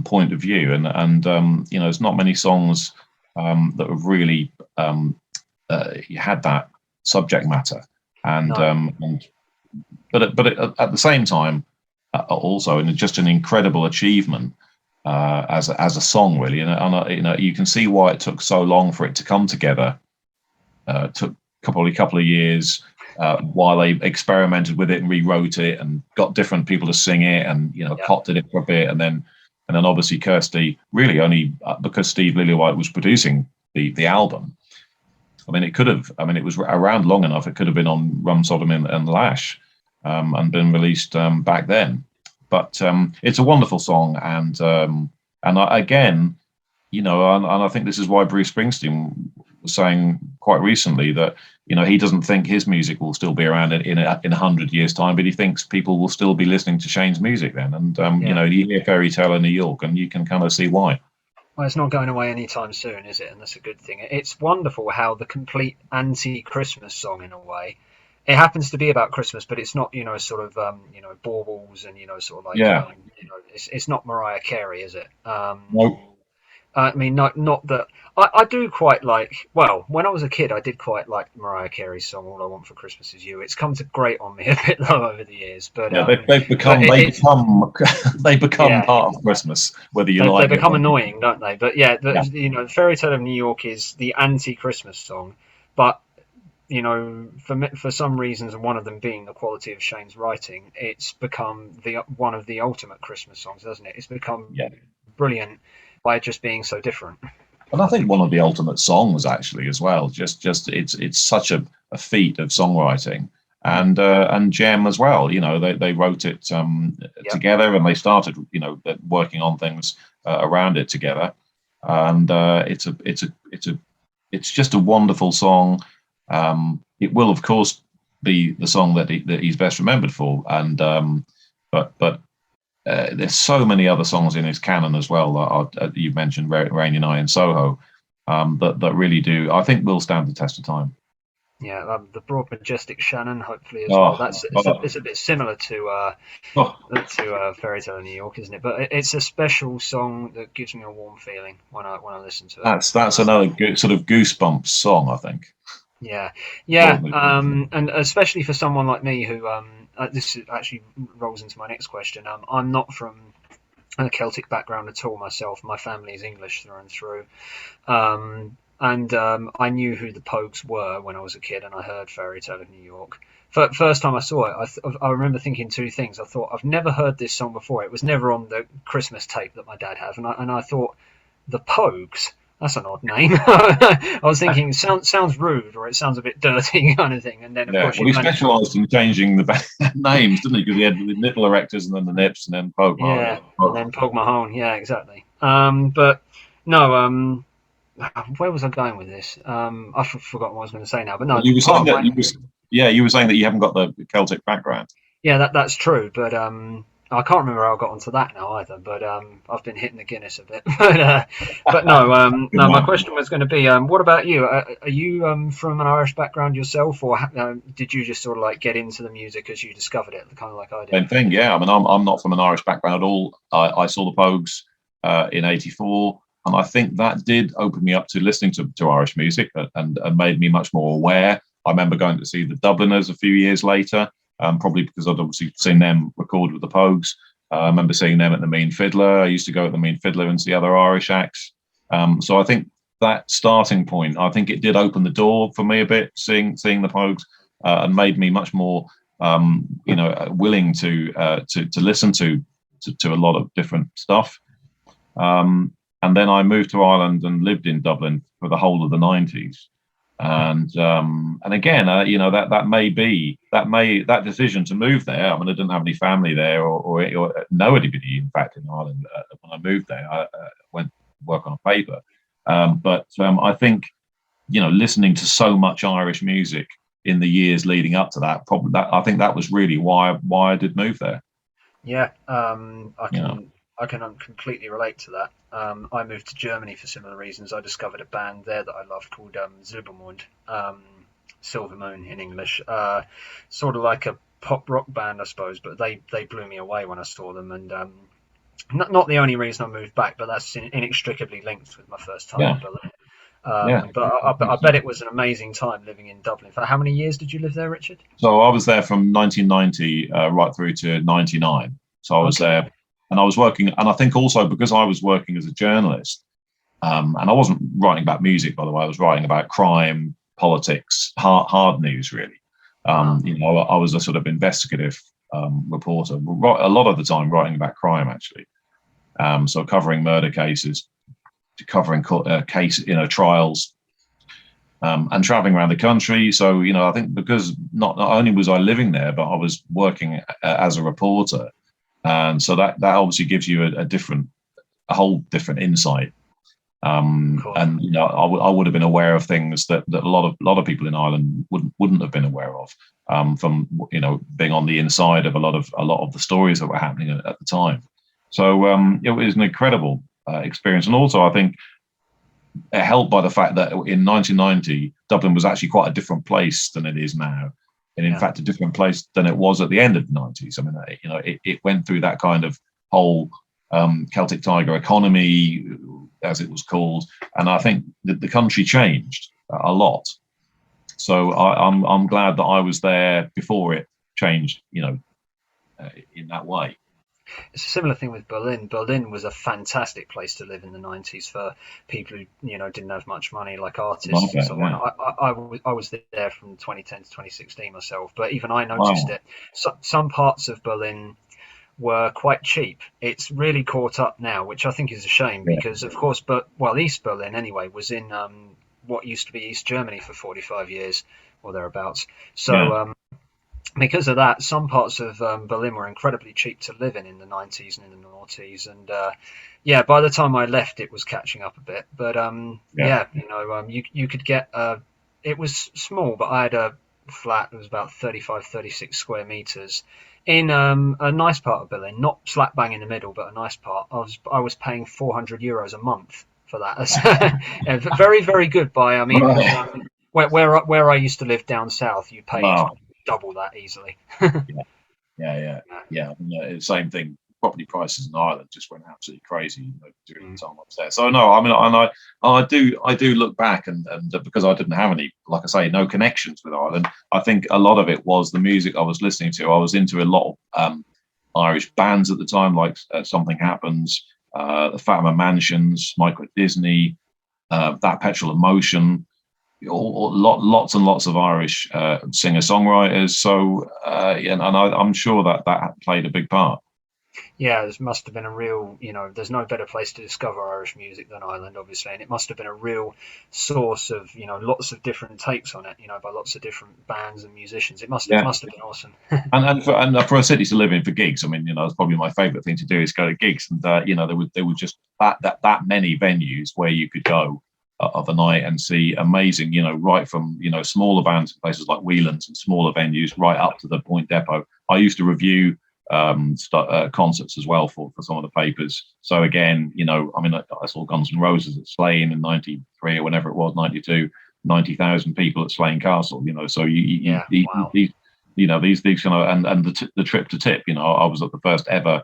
point of view, and there's not many songs that have really had that subject matter, and No. at the same time, also, and just an incredible achievement as a song, really, and you can see why it took so long for it to come together. It took probably a couple of years while they experimented with it and rewrote it and got different people to sing it, and Pot did it for a bit, and then obviously Kirsty, really only because Steve Lillywhite was producing the album. I mean, it could have. I mean, it was around long enough. It could have been on Rum Sodom and Lash, and been released back then. But it's a wonderful song, again, and I think this is why Bruce Springsteen was saying quite recently that he doesn't think his music will still be around in 100 years' time, but he thinks people will still be listening to Shane's music then. And you hear Fairy Tale in New York, and you can kind of see why. Well, it's not going away anytime soon, is it? And that's a good thing. It's wonderful how the complete anti-Christmas song, in a way, it happens to be about Christmas, but it's not, sort of, baubles and, sort of like, it's not Mariah Carey, is it? No. I mean, not that I do quite like. Well, when I was a kid, I did quite like Mariah Carey's song "All I Want for Christmas Is You." It's come to grate on me a bit though over the years, but yeah, they've become they become part of Christmas, whether you like it. They become annoying, don't they? But Fairy Tale of New York is the anti-Christmas song, but for some reasons, and one of them being the quality of Shane's writing, it's become one of the ultimate Christmas songs, doesn't it? It's become brilliant by just being so different. And I think one of the ultimate songs, actually, as well. Just it's such a feat of songwriting, and Jem as well. They wrote it together, and they started working on things around it together, and it's just a wonderful song. It will, of course, be the song that he's best remembered for, and but there's so many other songs in his canon as well. You've mentioned Rainy Night in Soho, that really do, I think, will stand the test of time. Yeah, the broad, majestic Shannon, hopefully as well. It's a bit similar to Fairy Tale in New York, isn't it? But it's a special song that gives me a warm feeling when I listen to it. That's another sort of goosebumps song, I think. Yeah, and especially for someone like me who this actually rolls into my next question. I'm not from a Celtic background at all myself. My family is English through and through. I knew who the Pogues were when I was a kid, and I heard Fairy Tale of New York. First time I saw it, I remember thinking two things. I thought, I've never heard this song before. It was never on the Christmas tape that my dad had, and I thought, the Pogues? That's an odd name. I was thinking, sounds rude, or it sounds a bit dirty, kind of thing. And then, of course, he specialised in changing the names, didn't he? Because he had the nipple erectors, and then the nips, and then Pogue Mahone. Yeah, and then Pogue Mahone. Yeah, exactly. But no. Where was I going with this? I've forgotten what I was going to say now. But no, you were saying you were saying that you haven't got the Celtic background. Yeah, that's true. But I can't remember how I got onto that now either. But I've been hitting the Guinness a bit. but no. My question was going to be, what about you? Are you from an Irish background yourself, or did you just sort of like get into the music as you discovered it, kind of like I did? Same thing. Yeah, I mean, I'm not from an Irish background at all. I saw the Pogues in '84. And I think that did open me up to listening to Irish music and made me much more aware. I remember going to see the Dubliners a few years later, probably because I'd obviously seen them record with the Pogues. I remember seeing them at the Mean Fiddler. I used to go at the Mean Fiddler and see other Irish acts. So I think that starting point, I think it did open the door for me a bit, seeing the Pogues, and made me much more, willing to listen to a lot of different stuff. And then I moved to Ireland and lived in Dublin for the whole of the '90s. And again, that decision to move there. I mean, I didn't have any family there or know anybody, in fact, in Ireland when I moved there. I went work on a paper. But I think, listening to so much Irish music in the years leading up to that, I think that was really why I did move there. Yeah, Yeah. I can completely relate to that. I moved to Germany for similar reasons. I discovered a band there that I loved called Silbermond, Silver Moon in English. Sort of like a pop rock band, I suppose, but they blew me away when I saw them. And not the only reason I moved back, but that's inextricably linked with my first time Yeah. in Berlin. Yeah. But I bet it was an amazing time living in Dublin. For how many years did you live there, Richard? So I was there from 1990 right through to 99. So I was there, and I was working, and I think also because I was working as a journalist, and I wasn't writing about music, by the way. I was writing about crime, politics, hard news, really. I was a sort of investigative reporter, a lot of the time writing about crime, actually. So covering murder cases, covering trials, and traveling around the country. So, I think because not only was I living there, but I was working as a reporter, and so that obviously gives you a whole different insight. And I would have been aware of things that a lot of people in Ireland wouldn't have been aware of, from being on the inside of a lot of the stories that were happening at the time. So it was an incredible experience, and also I think helped by the fact that in 1990 Dublin was actually quite a different place than it is now, and in fact a different place than it was at the end of the 90s. I mean, it went through that kind of whole Celtic Tiger economy, as it was called, and I think that the country changed a lot. So I'm glad that I was there before it changed, in that way. It's a similar thing with Berlin. Berlin was a fantastic place to live in the 90s for people who didn't have much money, like artists and so on. I was there from 2010 to 2016 myself, but even I noticed it. So, some parts of Berlin were quite cheap. It's really caught up now, which I think is a shame because, of course, East Berlin anyway was in what used to be East Germany for 45 years or thereabouts. So because of that, some parts of Berlin were incredibly cheap to live in the 90s and in the noughties. And by the time I left, it was catching up a bit. But you could get it was small, but I had a flat that was about 35, 36 square meters in a nice part of Berlin, not slap bang in the middle, but a nice part. I was paying €400 a month for that. Very, very good buy. I mean, where I used to live down south, you paid double that easily. Yeah. Same thing. Property prices in Ireland just went absolutely crazy during the time I was there. So no, I mean, and I do look back, and because I didn't have any, like I say, no connections with Ireland. I think a lot of it was the music I was listening to. I was into a lot of Irish bands at the time, like Something Happens, the Fatima Mansions, Micro Disney, That Petrol Emotion. Lots and lots of Irish singer-songwriters. So, and I'm sure that played a big part. Yeah, there must have been a real, there's no better place to discover Irish music than Ireland, obviously, and it must have been a real source of, lots of different takes on it, by lots of different bands and musicians. It must have been awesome. and for a city to live in for gigs, I mean, it's probably my favourite thing to do is go to gigs, and there were just that many venues where you could go of a night and see amazing, right from smaller bands in places like Whelan's and smaller venues right up to the Point Depot. I used to review concerts as well for some of the papers. So again, I saw Guns N' Roses at Slane in '93 or whenever it was, '92, 90,000 people at Slane Castle. So these kind of and the trip to Tip. I was at the first ever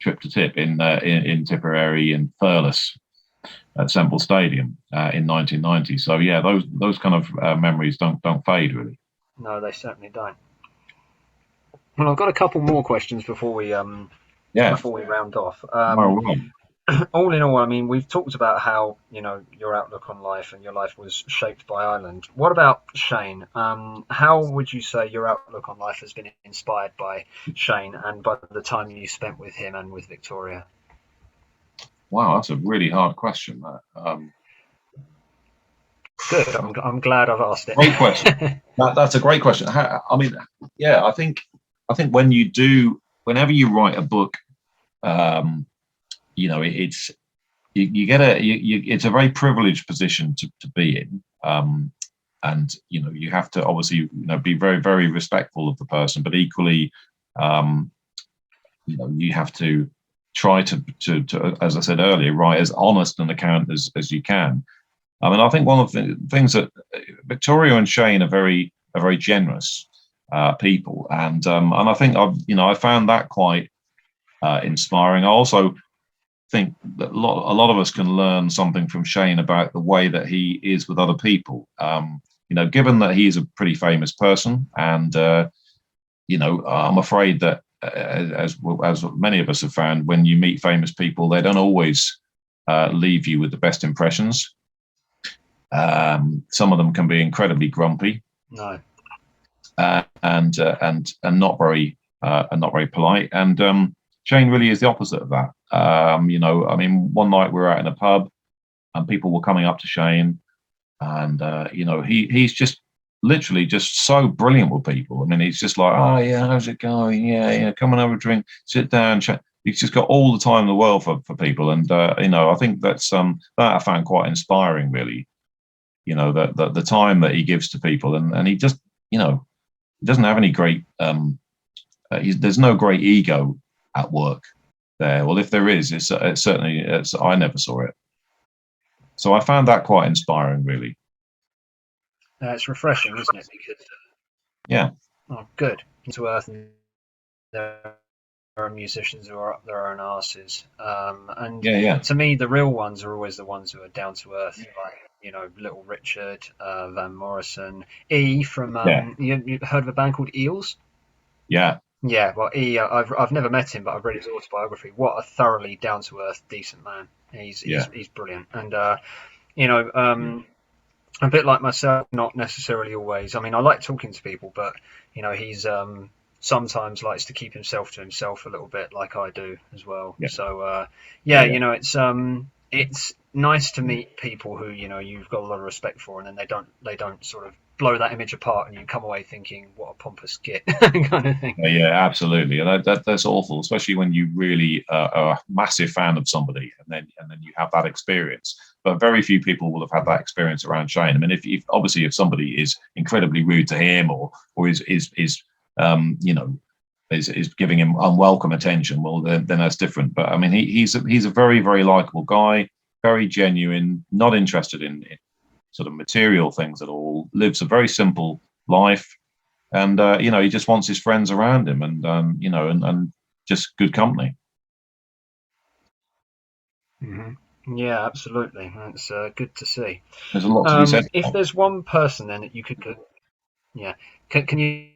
trip to Tip in Tipperary and Thurles at Semple Stadium in 1990. So yeah, those kind of memories don't fade really. No, they certainly don't. Well, I've got a couple more questions before we round off. All in all, I mean, we've talked about how your outlook on life and your life was shaped by Ireland. What about Shane? How would you say your outlook on life has been inspired by Shane and by the time you spent with him and with Victoria? Wow, that's a really hard question. Good. I'm glad I've asked it. Great question. That's a great question. I think whenever you write a book, it's you get it's a very privileged position to be in. And you have to obviously be very, very respectful of the person, but equally you have to try to as I said earlier, write as honest an account as you can. I mean, I think one of the things that Victoria and Shane are very generous people, and I think I found that quite inspiring. I also think that a lot of us can learn something from Shane about the way that he is with other people. Given that he's a pretty famous person, and I'm afraid that as many of us have found, when you meet famous people, they don't always leave you with the best impressions. Some of them can be incredibly grumpy, No. and not very polite. And Shane really is the opposite of that. I mean, one night we were out in a pub, and people were coming up to Shane, and he's just literally just so brilliant with people. I mean, he's just like, oh yeah, how's it going? Yeah, come and have a drink, sit down, chat. He's just got all the time in the world for people, and I think that's that I found quite inspiring, really. The time that he gives to people, and he just he doesn't have any great there's no great ego at work there. Well, if there is, it's certainly I never saw it. So I found that quite inspiring, really. It's refreshing, isn't it? Because yeah. Oh, good. To earth, and there are musicians who are up their own asses. And to me, the real ones are always the ones who are down to earth, like Little Richard, Van Morrison, E from. You heard of a band called Eels? Yeah. Yeah, well, I've never met him, but I've read his autobiography. What a thoroughly down to earth, decent man. He's brilliant, and a bit like myself, not necessarily always. I mean, I like talking to people, but he's sometimes likes to keep himself to himself a little bit, like I do as well. Yeah. So it's nice to meet people who you've got a lot of respect for, and then they don't sort of blow that image apart, and you come away thinking, what a pompous git kind of thing. Yeah, absolutely, and that's awful, especially when you really are a massive fan of somebody, and then you have that experience. But very few people will have had that experience around Shane. I mean, if somebody is incredibly rude to him, or is giving him unwelcome attention, well, then that's different. But I mean, he's a very, very likable guy, very genuine, not interested in sort of material things at all. Lives a very simple life, and he just wants his friends around him, and and just good company. Mm-hmm. Yeah, absolutely. That's good to see. There's a lot to be said. If there's one person then that you could, can you?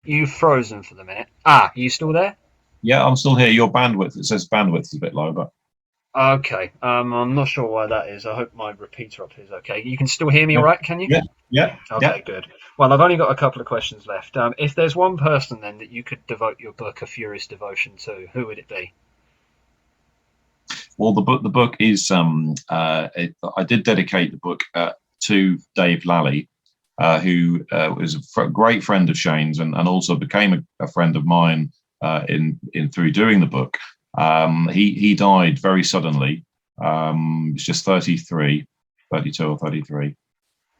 You've frozen for the minute. Are you still there? Yeah, I'm still here. Your bandwidth, it says bandwidth is a bit low, but okay. I'm not sure why that is. I hope my repeater up here is okay. You can still hear me, all right? Can you? Yeah. Okay, good. Well, I've only got a couple of questions left. If there's one person then that you could devote your book a furious devotion to, who would it be? Well, the book is I did dedicate the book to Dave Lally, who was a great friend of Shane's, and also became a friend of mine in through doing the book. He died very suddenly. He's just 32 or 33,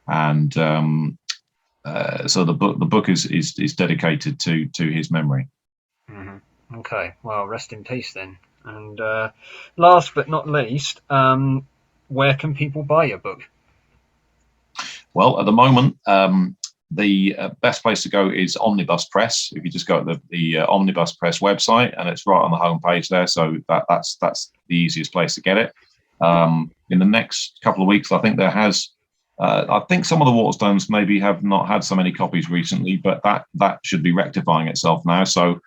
and so the book is dedicated to his memory. Mm-hmm. Okay, well, rest in peace then. And last but not least, where can people buy your book? Well, at the moment, the best place to go is Omnibus Press. If you just go to the Omnibus Press website, and it's right on the homepage there, so that's the easiest place to get it. In the next couple of weeks, I think there has. I think some of the Waterstones maybe have not had so many copies recently, but that should be rectifying itself now. So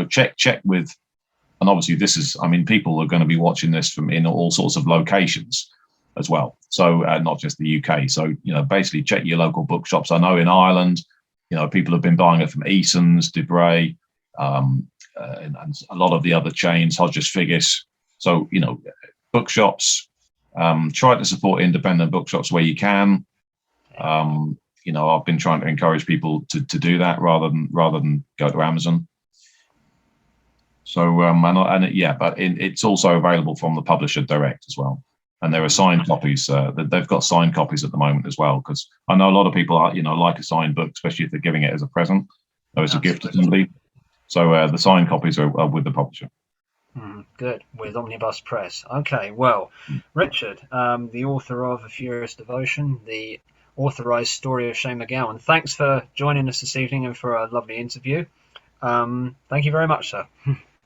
check with. And obviously, people are going to be watching this from in all sorts of locations as well. So not just the UK. So, basically check your local bookshops. I know in Ireland, people have been buying it from Eason's, Debray, and a lot of the other chains, Hodges Figgis. So, bookshops, try to support independent bookshops where you can. I've been trying to encourage people to do that rather than go to Amazon. So but it's also available from the publisher direct as well. And there are signed copies. They've got signed copies at the moment as well, because I know a lot of people like a signed book, especially if they're giving it as a present or as a gift to somebody. So the signed copies are with the publisher. Good, with Omnibus Press. Okay, well, Richard, the author of A Furious Devotion, the authorised story of Shane MacGowan, thanks for joining us this evening and for a lovely interview. Thank you very much, sir.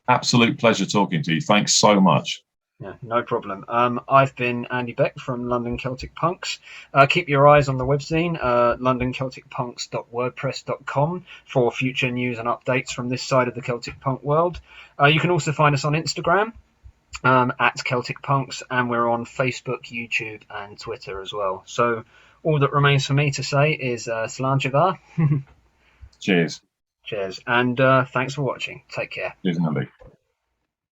Absolute pleasure talking to you. Thanks so much. Yeah, no problem. I've been Andy Beck from London Celtic Punks. Keep your eyes on the webzine, londoncelticpunks.wordpress.com, for future news and updates from this side of the Celtic punk world. You can also find us on Instagram at Celtic Punks, and we're on Facebook, YouTube, and Twitter as well. So all that remains for me to say is Slanchivar. Cheers. Cheers, and thanks for watching. Take care. Cheers, Andy.